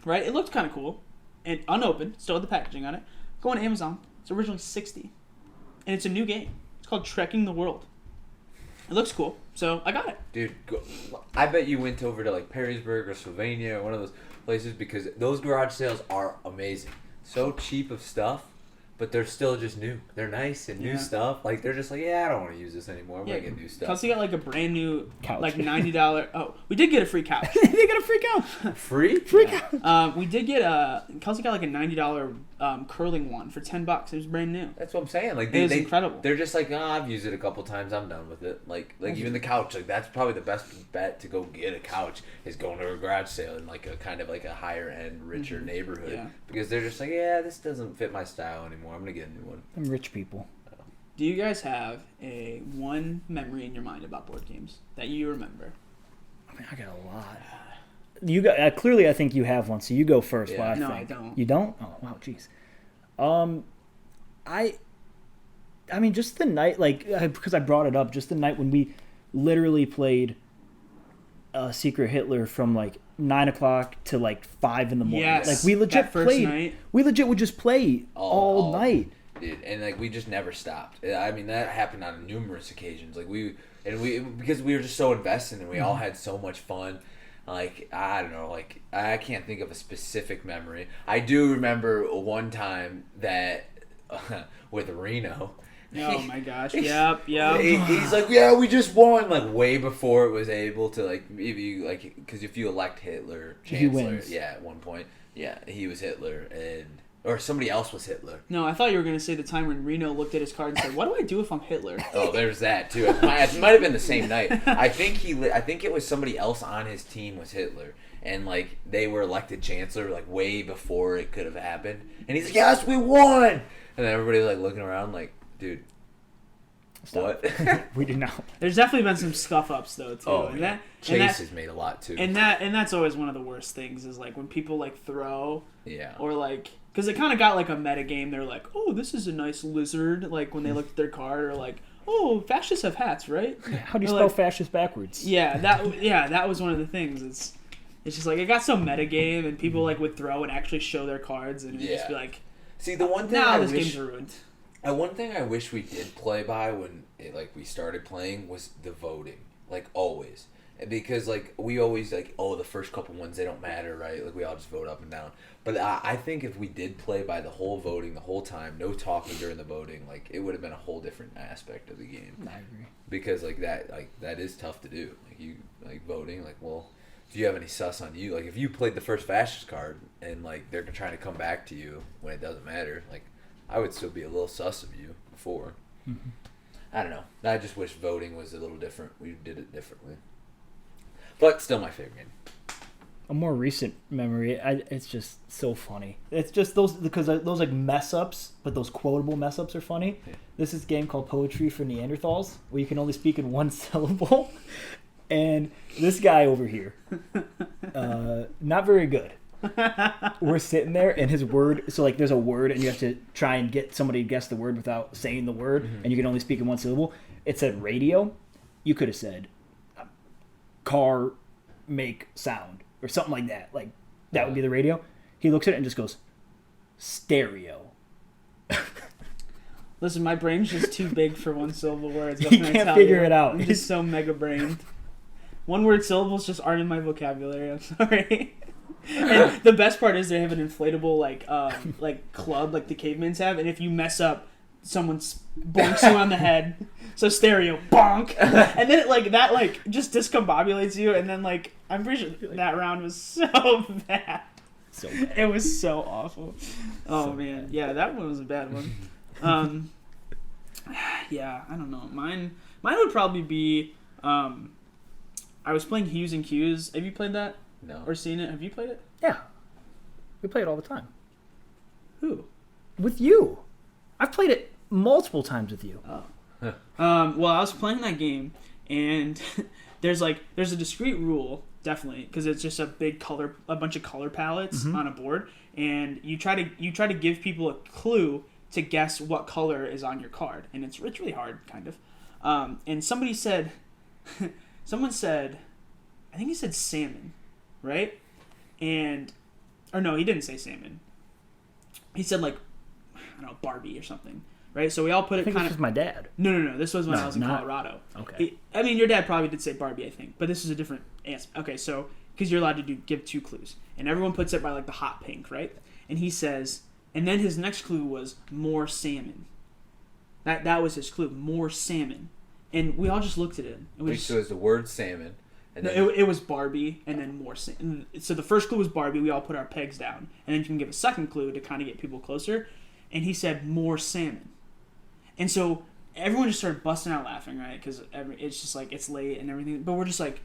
Right? It looked kind of cool. And unopened, still had the packaging on it. Go on Amazon. It's originally $60. And it's a new game. It's called Trekking the World. It looks cool. So I got it. Dude, I bet you went over to like Perrysburg or Sylvania or one of those places because those garage sales are amazing. So cheap of stuff, but they're still just new. They're nice and new stuff. Like they're just like, yeah, I don't want to use this anymore. I'm gonna get new stuff. Kelsey got like a brand new Couch. like $90. Oh, we did get a free couch. They got a free couch. Free? Free couch. We did get Kelsey got like a $90 curling one for $10. It was brand new. That's what I'm saying. Like It was incredible. They're just like, I've used it a couple times. I'm done with it. Like even the couch. Like that's probably the best bet to go get a couch is going to a garage sale in like a kind of like a higher end, richer neighborhood. Yeah. Because they're just like, yeah, this doesn't fit my style anymore. I'm gonna get a new one. I'm rich people. Do you guys have one memory in your mind about board games that you remember? I mean, I got a lot. You got clearly. I think you have one, so you go first. Yeah. While No, think. I don't. You don't? Oh wow, jeez. I mean, just the night, because I brought it up, just the night when we literally played Secret Hitler from like 9 o'clock to like 5 in the morning. Yes, Like we legit that first played. night. We legit would just play all night. Dude, and like we just never stopped. I mean, that happened on numerous occasions. Like because we were just so invested and we all had so much fun. Like I don't know, like I can't think of a specific memory. I do remember one time that with Reno. Oh my gosh! Yep. He's like, yeah, we just won. Like way before it was able to like maybe like because if you elect Hitler chancellor, wins. yeah, at one point, yeah, he was Hitler or somebody else was Hitler. No, I thought you were gonna say the time when Reno looked at his card and said, "What do I do if I'm Hitler?" Oh, there's that too. It might have been the same night. I think it was somebody else on his team was Hitler, and like they were elected chancellor like way before it could have happened. And he's like, "Yes, we won!" And then everybody's like looking around like, "Dude, what?" We did not. There's definitely been some scuff ups though too. Oh, and yeah. Chase has made a lot too. And that's always one of the worst things is like when people like throw Yeah. or like because it kind of got like a meta game. They're like, oh, this is a nice lizard. Like when they looked at their card, or like, oh, fascists have hats, right? How do you Or, spell like, fascist backwards? Yeah, that was one of the things. It's just like it got so meta game, and people like would throw and actually show their cards, and it'd just be like, See, the one thing nah, this game's ruined. One thing I wish we did play by when we started playing was the voting, like always, because like we always like the first couple ones they don't matter, right? Like we all just vote up and down. But I think if we did play by the whole voting the whole time, no talking during the voting, like it would have been a whole different aspect of the game. I agree. Because that is tough to do. Like you like voting, like well, if you have any sus on you, like if you played the first fascist card and like they're trying to come back to you when it doesn't matter, like. I would still be a little sus of you before. Mm-hmm. I don't know. I just wish voting was a little different. We did it differently. But still my favorite game. A more recent memory, it's just so funny. It's just those like mess ups, but those quotable mess ups are funny. Yeah. This is a game called Poetry for Neanderthals, where you can only speak in one syllable. And this guy over here, not very good. We're sitting there and his word, so like there's a word and you have to try and get somebody to guess the word without saying the word, and you can only speak in one syllable. It said radio. You could have said car make sound or something like that. Like that would be the radio. He looks at it and just goes stereo. Listen, my brain's just too big for one syllable words. He can't figure it out. I'm just so mega brained. One word syllables just aren't in my vocabulary. I'm sorry. And the best part is they have an inflatable like club like the cavemans have, and if you mess up, someone bonks you on the head. So stereo bonk, and then it just discombobulates you, and then like I'm pretty sure that round was so bad. So bad. It was so awful. Oh so man, bad. Yeah, that one was a bad one. Yeah, I don't know. Mine would probably be. I was playing Hues and Cues. Have you played that? No. Or seen it? Have you played it? Yeah. We play it all the time. Who? With you. I've played it multiple times with you. Oh. Well, I was playing that game, and there's a discrete rule definitely, because it's just a bunch of color palettes on a board, and you try to give people a clue to guess what color is on your card, and it's really hard, kind of. And someone said, I think he said salmon, right? Or no, he didn't say salmon. He said like, I don't know, Barbie or something, right? So we all put I it think kind this of. was my dad. No. This was when No, I was in not- Colorado. Okay. I mean, your dad probably did say Barbie, I think, but this is a different answer. Okay, so because you're allowed to give 2 clues, and everyone puts it by like the hot pink, right? And he says, and then his next clue was more salmon. That was his clue, more salmon, and we all just looked at it. It was So it's the word salmon. And no, then it was Barbie, and then more salmon. So the first clue was Barbie. We all put our pegs down, and then you can give a second clue to kind of get people closer. And he said more salmon, and so everyone just started busting out laughing, right? Because it's just like it's late and everything, but we're just like,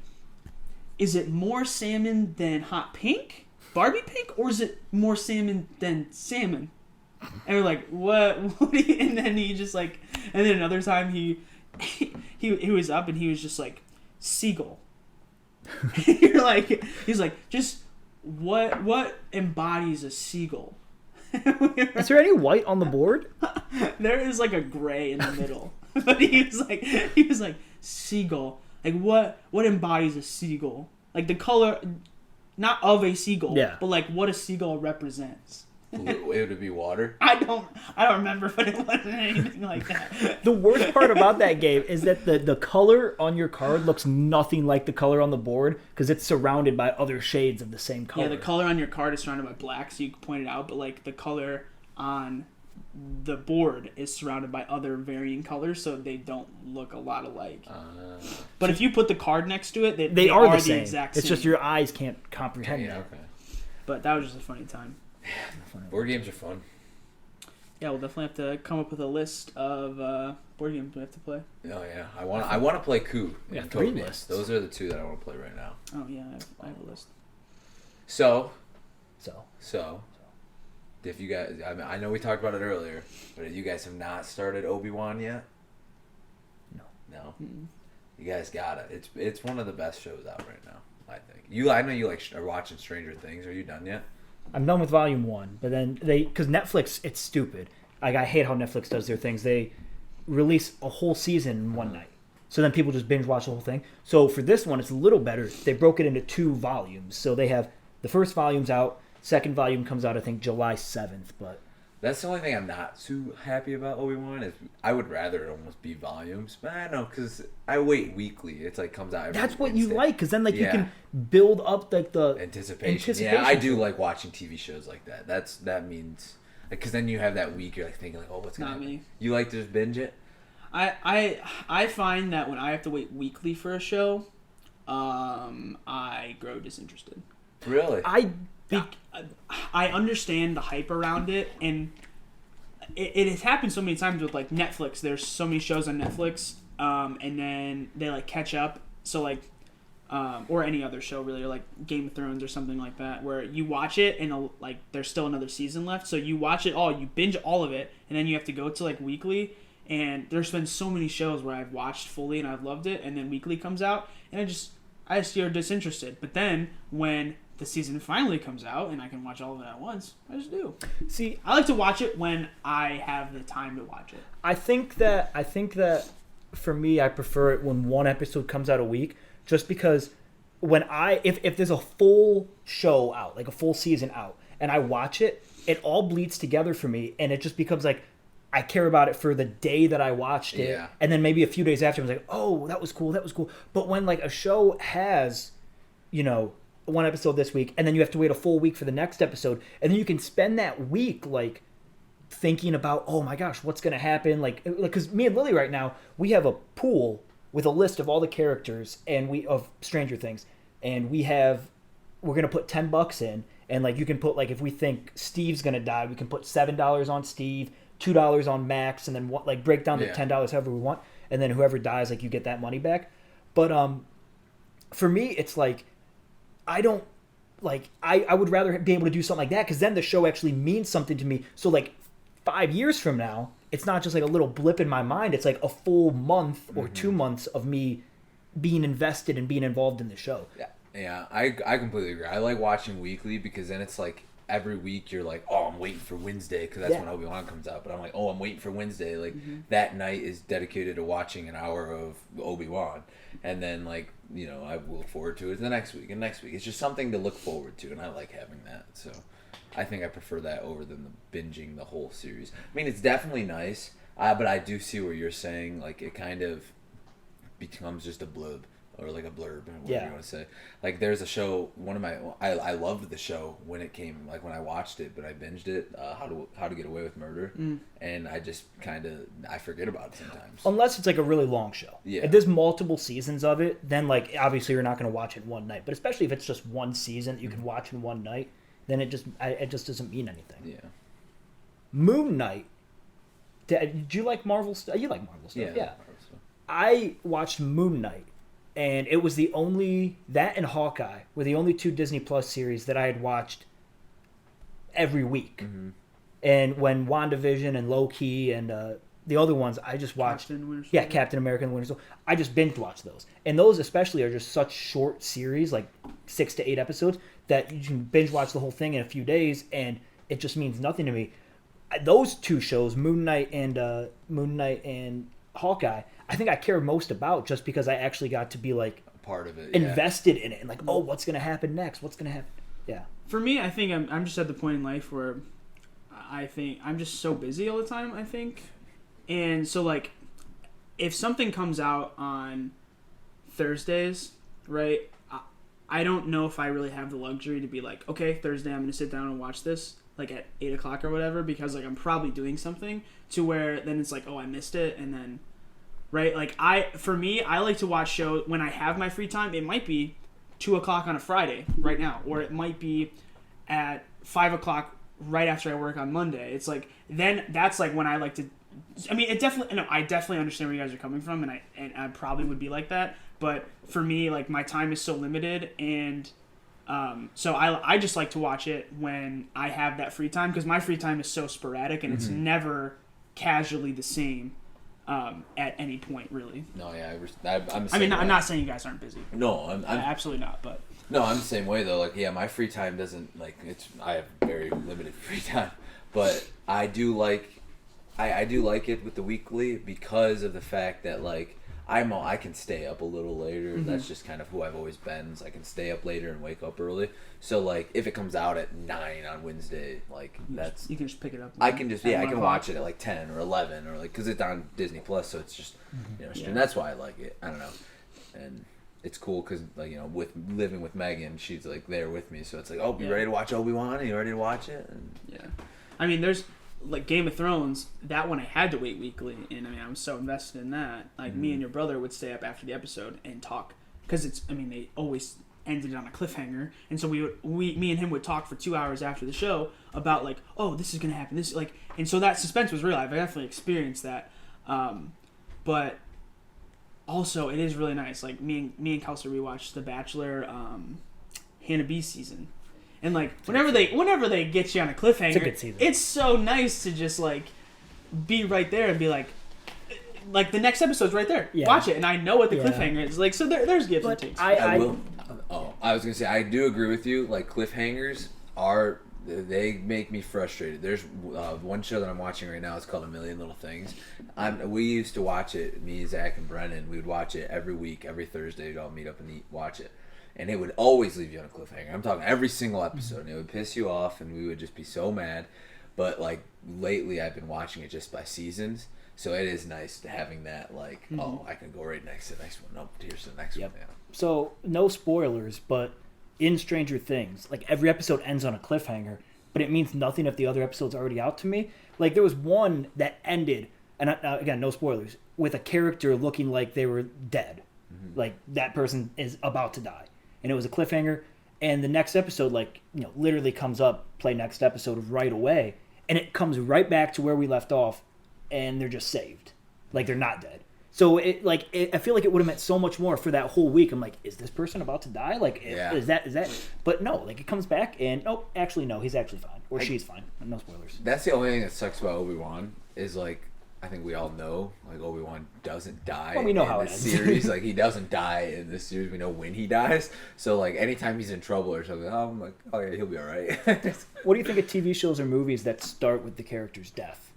is it more salmon than hot pink, Barbie pink, or is it more salmon than salmon? And we're like, what? And then he just like, and then another time he was up and he was just like, seagull. You're like, he's like, just what embodies a seagull? Is there any white on the board? There is like a gray in the middle, but he was like seagull. Like what embodies a seagull? Like the color, not of a seagull, Yeah. but like what a seagull represents. it would be water. I don't remember, but it wasn't anything like that. The worst part about that game is that the color on your card looks nothing like the color on the board because it's surrounded by other shades of the same color. Yeah, the color on your card is surrounded by black, so you can point it out, but like the color on the board is surrounded by other varying colors, so they don't look a lot alike. But if you put the card next to it, they are the the same. exact It's same. just your eyes can't comprehend Yeah, that. okay. But that was just a funny time. Board games are fun. Yeah, we'll definitely have to come up with a list of board games we have to play. Oh yeah, I want to play Coup. We have and 3 Toad Man. lists. Those are the 2 that I want to play right now. Oh yeah, I have a list. So, So if you guys, I know we talked about it earlier, but if you guys have not started Obi-Wan yet, no, you guys got it. It's one of the best shows out right now. I think I know you are watching Stranger Things. Are you done yet? I'm done with volume 1, but then because Netflix, it's stupid. Like I hate how Netflix does their things. They release a whole season in one night, so then people just binge watch the whole thing. So for this one, it's a little better. They broke it into 2 volumes, so they have the first volume's out. Second volume comes out, I think, July 7th. But That's the only thing I'm not too happy about Obi-Wan is I would rather it almost be volumes, but I know because I wait weekly. It's like comes out. Every that's what Wednesday. you like, because then like you Yeah. can build up like the Anticipation. Yeah, I do like watching TV shows like that. That means because then you have that week. You're like thinking like, oh, what's gonna Not happen? me. You like to just binge it? I find that when I have to wait weekly for a show, I grow disinterested. Really? I understand the hype around it, and it has happened so many times with like Netflix. There's so many shows on Netflix, and then they like catch up. So like, or any other show really, or like Game of Thrones or something like that, where you watch it and like there's still another season left. So you watch it all, you binge all of it, and then you have to go to like weekly. And there's been so many shows where I've watched fully and I've loved it, and then weekly comes out, and I just feel disinterested. But then when the season finally comes out and I can watch all of it at once, I just do. See, I like to watch it when I have the time to watch it. I think that for me, I prefer it when one episode comes out a week, just because when if there's a full show out, like a full season out, and I watch it, it all bleeds together for me, and it just becomes like I care about it for the day that I watched it, Yeah. and then maybe a few days after I was like, oh, that was cool. But when like a show has, one episode this week, and then you have to wait a full week for the next episode, and then you can spend that week like thinking about, oh my gosh, what's gonna happen? Like, because me and Lily right now, we have a pool with a list of all the characters of Stranger Things, and we're gonna put $10 in, and like you can put like if we think Steve's gonna die, we can put $7 on Steve, $2 on Max, and then like break down the $10 however we want, and then whoever dies, like you get that money back. But for me, it's like I don't like I would rather be able to do something like that, because then the show actually means something to me. So like 5 years from now, it's not just like a little blip in my mind. It's like a full month or 2 months of me being invested and being involved in the show. Yeah. Yeah, I completely agree. I like watching weekly because then it's like every week you're like, oh, I'm waiting for Wednesday because that's when Obi-Wan comes out. But I'm like, oh, I'm waiting for Wednesday. Like that night is dedicated to watching an hour of Obi-Wan, and then like I will look forward to it the next week and next week. It's just something to look forward to, and I like having that. So I think I prefer that over than the binging the whole series. I mean, it's definitely nice, but I do see what you're saying. Like it kind of becomes just a blurb. Or like a blurb, whatever you want to say. Like there's a show, I loved the show when it came, like when I watched it, but I binged it, How to Get Away with Murder, and I just I forget about it sometimes. Unless it's like a really long show. Yeah. If there's multiple seasons of it, then like obviously you're not going to watch it one night. But especially if it's just one season that you can watch in one night, then it just doesn't mean anything. Yeah. Moon Knight. Did you like Marvel stuff? You like Marvel stuff, yeah. I watched Moon Knight. And it was that and Hawkeye were the only 2 Disney Plus series that I had watched every week. Mm-hmm. And when WandaVision and Loki and the other ones, I just watched. Captain America and the Winter Soldier. I just binge watched those. And those especially are just such short series, like 6 to 8 episodes, that you can binge watch the whole thing in a few days, and it just means nothing to me. Those 2 shows, Moon Knight and Hawkeye, I think I care most about just because I actually got to be like a part of it, invested in it, and like, oh, what's gonna happen next? What's gonna happen? Yeah. For me, I think I'm just at the point in life where I think I'm just so busy all the time. I think, and so like, if something comes out on Thursdays, right? I don't know if I really have the luxury to be like, okay, Thursday I'm gonna sit down and watch this like at 8 o'clock or whatever, because like I'm probably doing something to where then it's like, oh, I missed it, and then. Right, like I like to watch shows when I have my free time. It might be 2 o'clock on a Friday right now, or it might be at 5 o'clock right after I work on Monday. It's like then that's like when I like to. I mean, I definitely understand where you guys are coming from, and I probably would be like that. But for me, like my time is so limited, and so I just like to watch it when I have that free time, because my free time is so sporadic and it's never casually the same. At any point, really. No, yeah, I'm. I'm not saying you guys aren't busy. No, I'm absolutely not. But no, I'm the same way though. Like, yeah, my free time doesn't I have very limited free time, but I do like, I do like it with the weekly because of the fact that like I can stay up a little later. Mm-hmm. That's just kind of who I've always been. So I can stay up later and wake up early. So like if it comes out at 9 on Wednesday, like you can just pick it up. I can just I can watch it at like 10 or 11 or like because it's on Disney Plus, so it's just and that's why I like it. I don't know, and it's cool because like with living with Megan, she's like there with me, so it's like, oh, you ready to watch Obi-Wan? Are you ready to watch it? And, I mean there's. Like Game of Thrones, that one I had to wait weekly, and I mean I was so invested in that. Like me and your brother would stay up after the episode and talk, because they always ended on a cliffhanger, and so me and him would talk for 2 hours after the show about like, oh, this is gonna happen, this like, and so that suspense was real. I've definitely experienced that, but also it is really nice. Like me and Kelsey rewatched The Bachelor, Hannah B season. And like whenever they get you on a cliffhanger, it's so nice to just like be right there and be like the next episode's right there. Yeah. Watch it, and I know what the cliffhanger is. Like so, there's gives and takes. I was gonna say I do agree with you. Like cliffhangers they make me frustrated. There's one show that I'm watching right now. It's called A Million Little Things. We used to watch it. Me, Zach, and Brennan. We would watch it every week, every Thursday. We'd all meet up and watch it. And it would always leave you on a cliffhanger. I'm talking every single episode. And it would piss you off, and we would just be so mad. But, like, lately I've been watching it just by seasons. So it is nice to having that, like, oh, I can go right next to the next one. Nope, here's the next one. Yeah. So, no spoilers, but in Stranger Things, like, every episode ends on a cliffhanger. But it means nothing if the other episode's already out to me. Like, there was one that ended, and again, no spoilers, with a character looking like they were dead. Mm-hmm. Like, that person is about to die. And it was a cliffhanger, and the next episode, literally comes up, play next episode right away, and it comes right back to where we left off, and they're just saved. Like, they're not dead. So, I feel like it would have meant so much more for that whole week. I'm like, is this person about to die? Like, is that? But no, like, it comes back, and, no, he's actually fine. Or she's fine. No spoilers. That's the only thing that sucks about Obi-Wan, is, like, I think we all know, like, Obi-Wan doesn't die Well, we know in how it this ends. series. Like, he doesn't die in this series. We know when he dies. So, like, anytime he's in trouble or something, I'm like, oh, yeah, he'll be all right. What do you think of TV shows or movies that start with the character's death?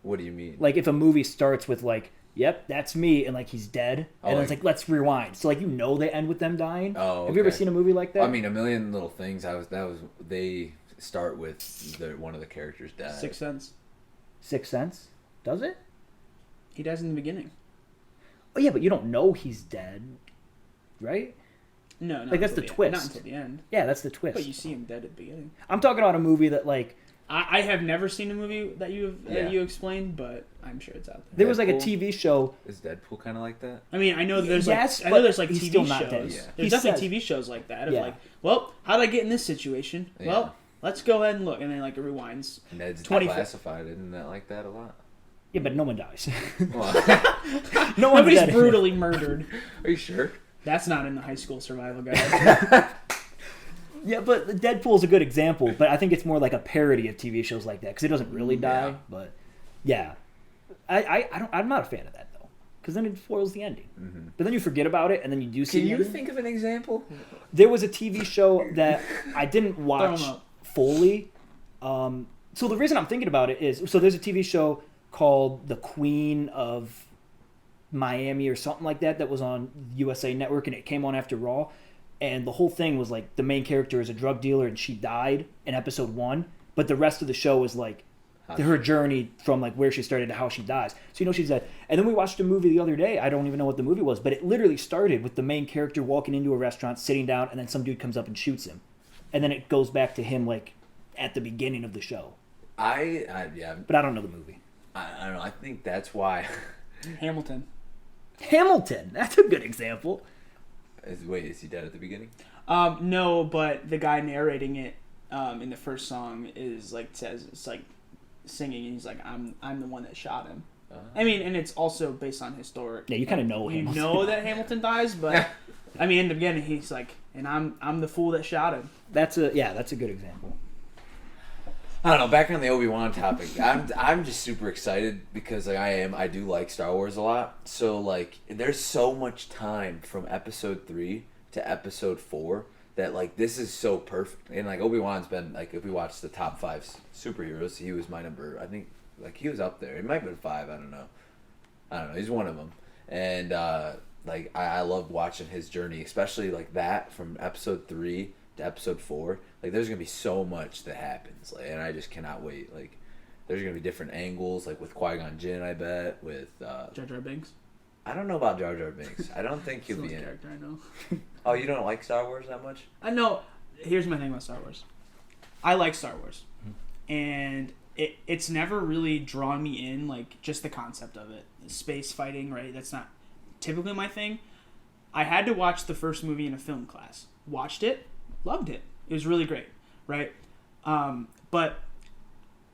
What do you mean? Like, if a movie starts with, like, yep, that's me, and, like, he's dead, and then it's like, let's rewind. So, like, they end with them dying. Oh, Have you ever okay. seen a movie like that? I mean, A Million Little Things, they start with one of the characters died. Sixth Sense. Sixth Sense? Does it? He dies in the beginning. Oh, yeah, but you don't know he's dead, right? No, not Like, that's until the Not twist. until the end. Yeah, that's the twist. But you see him dead at the beginning. I'm talking about a movie that, like, I have never seen a movie that Yeah. you explained, but I'm sure it's out there. there was, like, a Deadpool? TV show. Is Deadpool kind of like that? I mean, I know there's Yes, I know but there's like he's TV still shows. not dead. Yeah. There's He definitely says- TV shows like that of Yeah. like, well, how did I get in this situation? Yeah. Well, let's go ahead and look, and then like it rewinds. Ned's 25 Classified, isn't that like that a lot? Yeah, but no one dies. Well, No one's Nobody's dead. brutally murdered. are you sure? That's not in the high school survival guide. Yeah, but Deadpool's a good example, but I think it's more like a parody of TV shows like that because it doesn't really die. Yeah. But yeah, I'm not a fan of that though because then it spoils the ending. Mm-hmm. But then you forget about it and then you do see. Can the you ending. think of an example? There was a TV show that I didn't Throw watch 'em up. fully. So the reason I'm thinking about it is there's a TV show called The Queen of Miami or something like that was on USA Network and it came on after Raw. And the whole thing was like the main character is a drug dealer and she died in episode 1. But the rest of the show is like her journey from like where she started to how she dies. So she's dead. And then we watched a movie the other day. I don't even know what the movie was, but it literally started with the main character walking into a restaurant, sitting down, and then some dude comes up and shoots him. And then it goes back to him like at the beginning of the show. Yeah, But I don't know the movie. I don't know. I think that's why. Hamilton. Hamilton. That's a good example. Is he dead at the beginning? No, but the guy narrating it in the first song is like says it's like singing and he's like I'm the one that shot him. I mean, and it's also based on historic. Yeah, you kind of know You Hamilton. know that Hamilton dies, but I mean, in the beginning he's like, and I'm the fool that shot him. That's a good example. I don't know. Back on the Obi-Wan topic, I'm just super excited because like I do like Star Wars a lot. So like there's so much time from episode 3 to episode 4 that like this is so perfect. And like Obi-Wan's been like, if we watch the top 5 superheroes, he was my number. I think like he was up there. It might have been 5. I don't know. He's one of them. And like I love watching his journey, especially like that from episode 3 to episode 4. Like there's gonna be so much that happens, like, and I just cannot wait. Like there's gonna be different angles, like with Qui-Gon Jinn, I bet, with Jar Jar Binks. I don't know about Jar Jar Binks. I don't think he'll That's be the in only it. character I know. Oh, you don't like Star Wars that much? I know. Here's my thing about Star Wars. I like Star Wars, and it's never really drawn me in. Like just the concept of it, space fighting, right? That's not typically my thing. I had to watch the first movie in a film class. Watched it, loved it. It was really great, right? But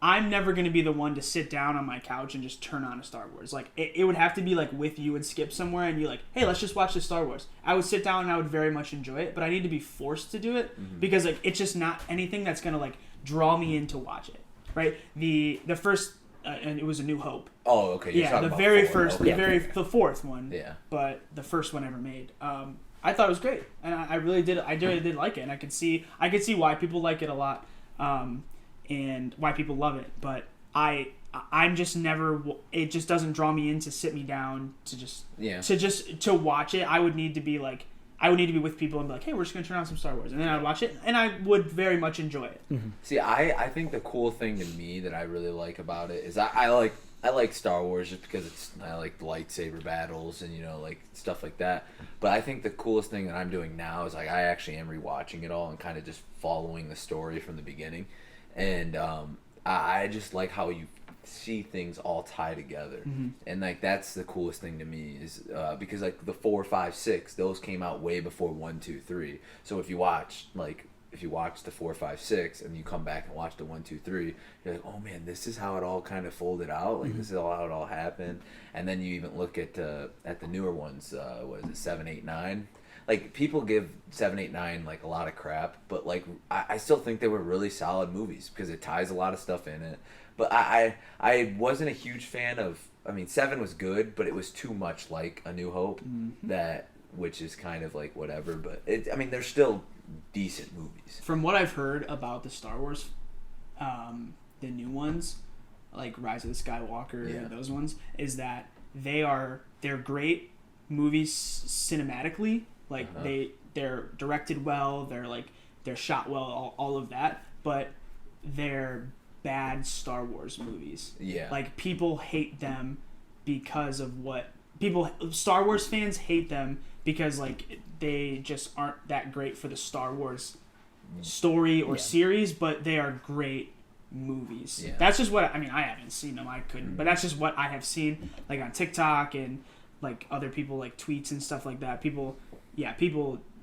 I'm never going to be the one to sit down on my couch and just turn on a Star Wars. Like, it would have to be, like, with you and Skip somewhere, and you're like, hey, let's just watch the Star Wars. I would sit down and I would very much enjoy it, but I need to be forced to do it because, like, it's just not anything that's going to, like, draw me in to watch it, right? The first, and it was A New Hope. Oh, okay. You're Yeah, talking the about very 4. first, Okay. the fourth one. Yeah. But the first one ever made. I thought it was great, and I really did. I really did like it, and I could see why people like it a lot, and why people love it. But I'm just never. It just doesn't draw me in to sit me down to watch it. I would need to be like. I would need to be with people and be like, hey, we're just going to turn on some Star Wars. And then I would watch it, and I would very much enjoy it. See, I think the cool thing to me that I really like about it is I like Star Wars just because I like lightsaber battles and like stuff like that. But I think the coolest thing that I'm doing now is like I actually am rewatching it all and kind of just following the story from the beginning. And I just like how you see things all tie together, and like that's the coolest thing to me is because like the 4, 5, 6 those came out way before 1, 2, 3. So if you watch the 4, 5, 6 and you come back and watch the 1, 2, 3, you're like, oh man, this is how it all kind of folded out. Like this is how it all happened. And then you even look at the newer ones. What is it, 7, 8, 9? Like people give 7, 8, 9 like a lot of crap, but like I still think they were really solid movies because it ties a lot of stuff in it. But I wasn't a huge fan of. I mean, 7 was good, but it was too much like A New Hope, which is kind of like whatever. But I mean, they're still decent movies. From what I've heard about the Star Wars, the new ones, like Rise of the Skywalker, and those ones, is that they're great movies cinematically. Like they're directed well, they're shot well, all of that. But they're bad Star Wars movies. Yeah. Like people hate them because of Star Wars fans hate them because like they just aren't that great for the Star Wars story or series, but they are great movies. Yeah. That's just what I haven't seen them, I couldn't, but that's just what I have seen like on TikTok and like other people like tweets and stuff like that. People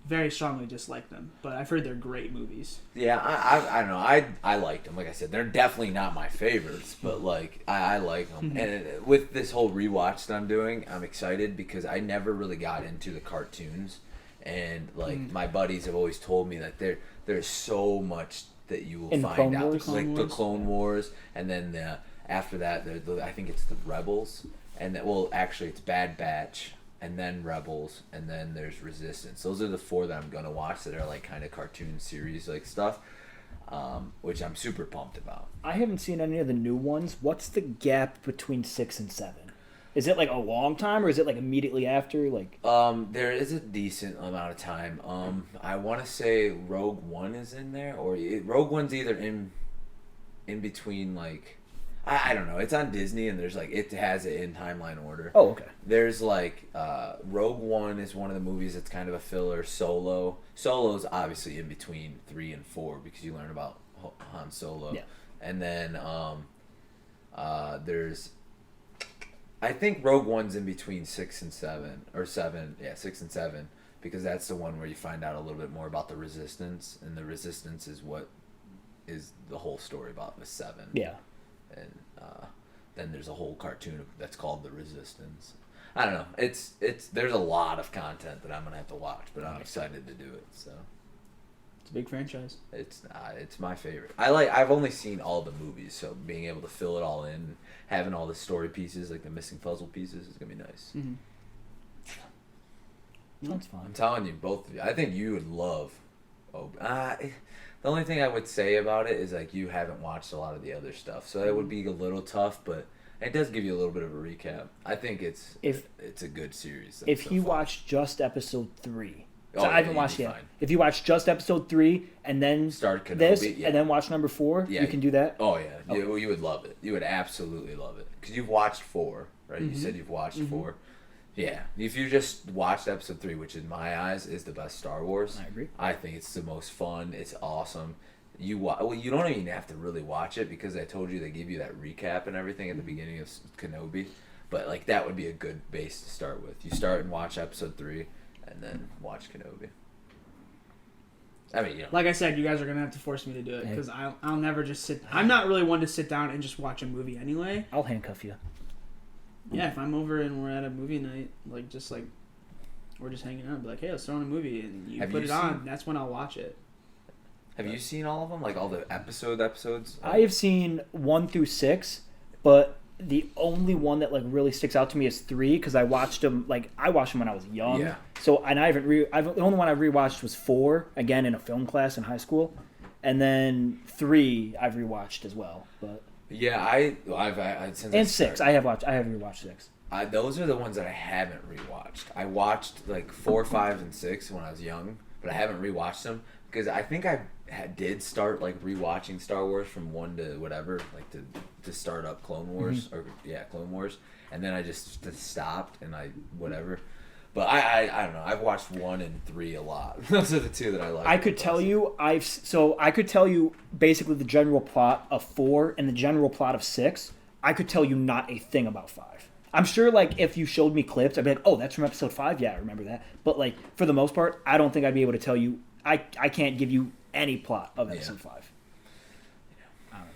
very strongly dislike them, but I've heard they're great movies. Yeah, I don't know. I liked them. Like I said, they're definitely not my favorites, but like I like them. And with this whole rewatch that I'm doing, I'm excited because I never really got into the cartoons, and like my buddies have always told me that there's so much that you will find out, like the Clone Wars, and then after that, I think it's the Rebels, and actually it's Bad Batch. And then Rebels, and then there's Resistance. Those are the 4 that I'm gonna watch that are like kind of cartoon series like stuff, which I'm super pumped about. I haven't seen any of the new ones. What's the gap between 6 and 7? Is it like a long time, or is it like immediately after? Like there is a decent amount of time. I want to say Rogue One is in there, or Rogue One's either in between like. I don't know. It's on Disney, and there's like it has it in timeline order. Oh, okay. There's like Rogue One is one of the movies that's kind of a filler. Solo's obviously in between 3 and 4 because you learn about Han Solo. Yeah. And then there's, I think Rogue One's in between 6 and 7 or 7. Yeah, 6 and 7 because that's the one where you find out a little bit more about the Resistance, and the Resistance is what is the whole story about the 7. Yeah. And then there's a whole cartoon that's called The Resistance. I don't know. It's there's a lot of content that I'm gonna have to watch, but I'm excited to do it. So it's a big franchise. It's my favorite. I've only seen all the movies, so being able to fill it all in, having all the story pieces, like the missing puzzle pieces, is gonna be nice. Mm-hmm. That's fun. I'm telling you, both of you. I think you would love. The only thing I would say about it is like you haven't watched a lot of the other stuff, so it would be a little tough, but it does give you a little bit of a recap. I think it's a good series. If you watch just episode 3, I haven't watched yet. Fine. If you watch just episode 3 and then start Kenobi, this and then watch number 4, you can do that. Oh yeah, you would love it. You would absolutely love it because you've watched 4, right? Mm-hmm. You said you've watched 4. Yeah, if you just watched episode 3, which in my eyes is the best Star Wars, I agree. I think it's the most fun. It's awesome. You don't even have to really watch it because I told you they give you that recap and everything at the beginning of Kenobi. But like that would be a good base to start with. You start and watch episode 3, and then watch Kenobi. I mean, like I said, you guys are gonna have to force me to do it because I'll never just sit. I'm not really one to sit down and just watch a movie anyway. I'll handcuff you. Yeah, if I'm over and we're at a movie night, like we're just hanging out, and be like, hey, let's throw on a movie, and you put it on. That's when I'll watch it. Have you seen all of them? Like all the episodes? I have seen 1 through 6, but the only one that like really sticks out to me is 3 because I watched them when I was young. Yeah. So and the only one I've rewatched was 4 again in a film class in high school, and then 3 I've rewatched as well, but. Yeah, I've since 6. I have rewatched 6. Those are the ones that I haven't rewatched. I watched like 4, 5, and 6 when I was young, but I haven't rewatched them because I think I did start like rewatching Star Wars from 1 to whatever, like to start up Clone Wars Clone Wars, and then I just stopped and whatever. But I don't know. I've watched 1 and 3 a lot. Those are the 2 that I like. I could tell you basically the general plot of 4 and the general plot of 6. I could tell you not a thing about 5. I'm sure like if you showed me clips, I'd be like, oh, that's from episode 5. Yeah, I remember that. But like for the most part, I don't think I'd be able to tell you. I can't give you any plot of episode 5. Yeah. I don't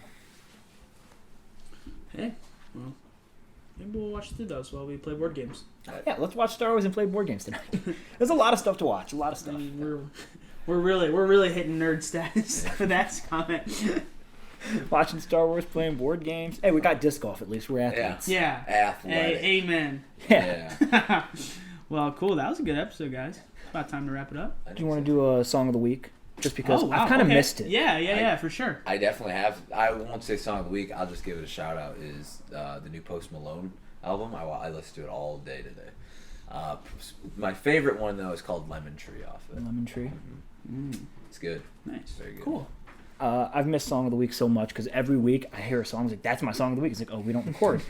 know. Hey, well. Maybe we'll watch through those while we play board games. Yeah, let's watch Star Wars and play board games tonight. There's a lot of stuff to watch. A lot of stuff. I mean, we're really hitting nerd status for that comment. Watching Star Wars, playing board games. Hey, we got disc golf at least. We're athletes. Yeah. Athletic. Hey, amen. Yeah. Well, cool. That was a good episode, guys. It's about time to wrap it up. Do you want to do a song of the week? Just because Oh, wow. I've kind of Okay. missed it. Yeah, for sure. I definitely have. I won't say song of the week. I'll just give it a shout out. Is the new Post Malone album. I listened to it all day today. My favorite one though is called Lemon Tree off it. Lemon Tree. It's good. Nice. Very good. Cool. I've missed song of the week so much because every week I hear a song. It's like, that's my song of the week. It's like, oh, we don't record.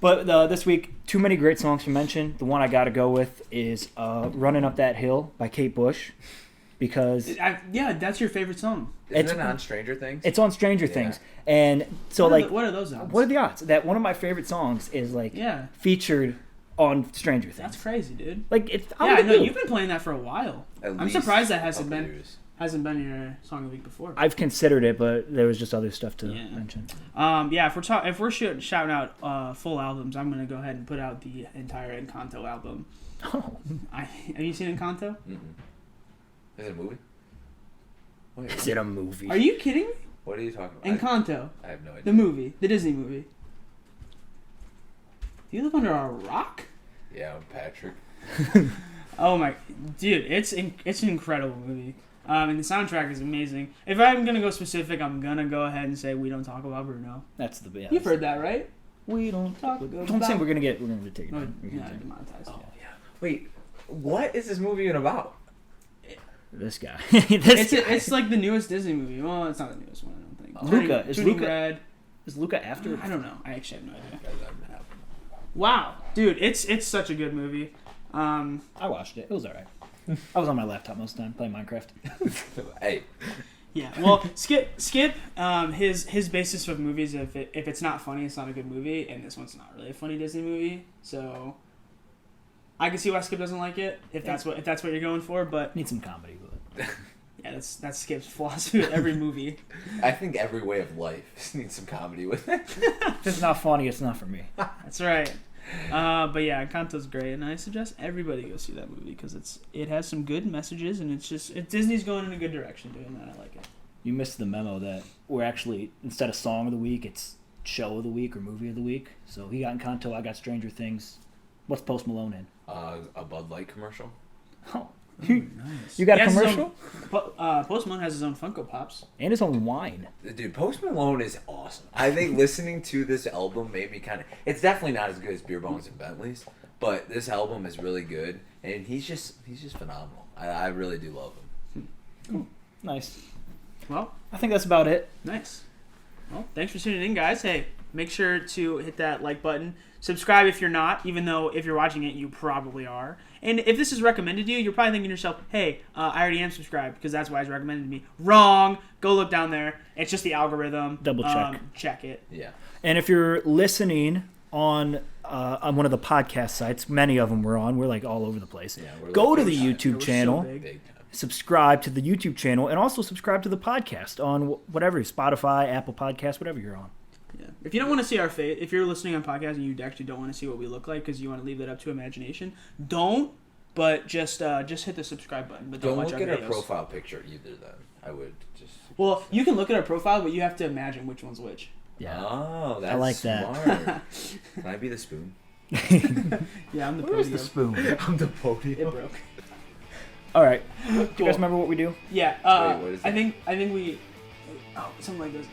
But this week, too many great songs to mention. The one I got to go with is "Running Up That Hill" by Kate Bush, because Yeah, that's your favorite song. Isn't it on Stranger Things? it's on Stranger Things, and so What are those odds? what are the odds that one of my favorite songs is featured on Stranger Things? That's crazy, dude. Like it's Yeah, I know you've been playing that for a while. At I'm least surprised that a hasn't couple been years. your song of the week before. I've considered it, but there was just other stuff to mention. Yeah, if we're shouting out full albums, I'm gonna go ahead and put out the entire Encanto album. Oh, Have you seen Encanto? Mm-mm. Is it a movie? Wait, is it a movie? Are you kidding me? what are you talking about? Encanto, I have no idea. the movie, the Disney movie. You live under a rock? Yeah, I'm Patrick. Oh my, dude, it's an incredible movie. And the soundtrack is amazing. If I'm gonna go specific, I'm gonna go ahead and say "We Don't Talk About Bruno." That's the best. You've heard that, right? We don't Talk Don't about- say we're gonna take it. No, down. We're gonna yeah, take it. demonetized. Oh yeah. Wait, what is this movie even about? This guy. It's like the newest Disney movie. Well, it's not the newest one, I don't think. Luca. Is Turning Luca- Red. Is Luca after? I don't know. I actually have no idea. Wow, dude, it's such a good movie. I watched it. It was alright. I was on my laptop most of the time playing Minecraft. Hey, Yeah. Well, Skip. His basis of movies, if it's not funny, it's not a good movie, and this one's not really a funny Disney movie. So I can see why Skip doesn't like it if that's what you're going for. But Need some comedy, but yeah, that's Skip's philosophy with every movie. I think every way of life needs some comedy with it. if it's not funny, it's not for me. That's right. But yeah, Encanto's great, and I suggest everybody go see that movie because it has some good messages, and Disney's going in a good direction doing that. I like it. You missed the memo that we're actually, instead of song of the week, it's show of the week or movie of the week. So he got Encanto, I got Stranger Things. What's Post Malone in? A Bud Light commercial. Oh, Nice. you got He a has his commercial? Post Malone has his own Funko Pops. And his own wine. Dude, Post Malone is awesome. I think listening to this album made me kind of... It's definitely not as good as Beer Bongs and Bentleys, but this album is really good, and he's just phenomenal. I really do love him. Cool. Nice. Well, I think that's about it. nice. Well, thanks for tuning in, guys. Hey, make sure to hit that like button. Subscribe if you're not, even though if you're watching it, you probably are. And if this is recommended to you, you're probably thinking to yourself, hey, I already am subscribed because that's why it's recommended to me. Wrong. Go look down there. It's just the algorithm. Double check. Check it. Yeah. And if you're listening on one of the podcast sites, many of them we're on. We're like all over the place. Yeah, we're Go like to the big time. YouTube We're so channel. big. Big time. Subscribe to the YouTube channel, and also subscribe to the podcast on whatever, Spotify, Apple Podcasts, whatever you're on. Yeah. If you don't want to see our face, if you're listening on podcast and you actually don't want to see what we look like because you want to leave that up to imagination, don't. But just hit the subscribe button. But don't watch look our at videos. our profile picture either. Then I would just. Well, you can look at our profile, but you have to imagine which one's which. Yeah. Oh, that's like that. smart. Can I be the spoon? Yeah, I'm the Where's podium. the spoon? I'm the podium. It broke. All right. Do you Cool. guys remember what we do? Yeah. Wait, what is I it? think we. Oh, something like this.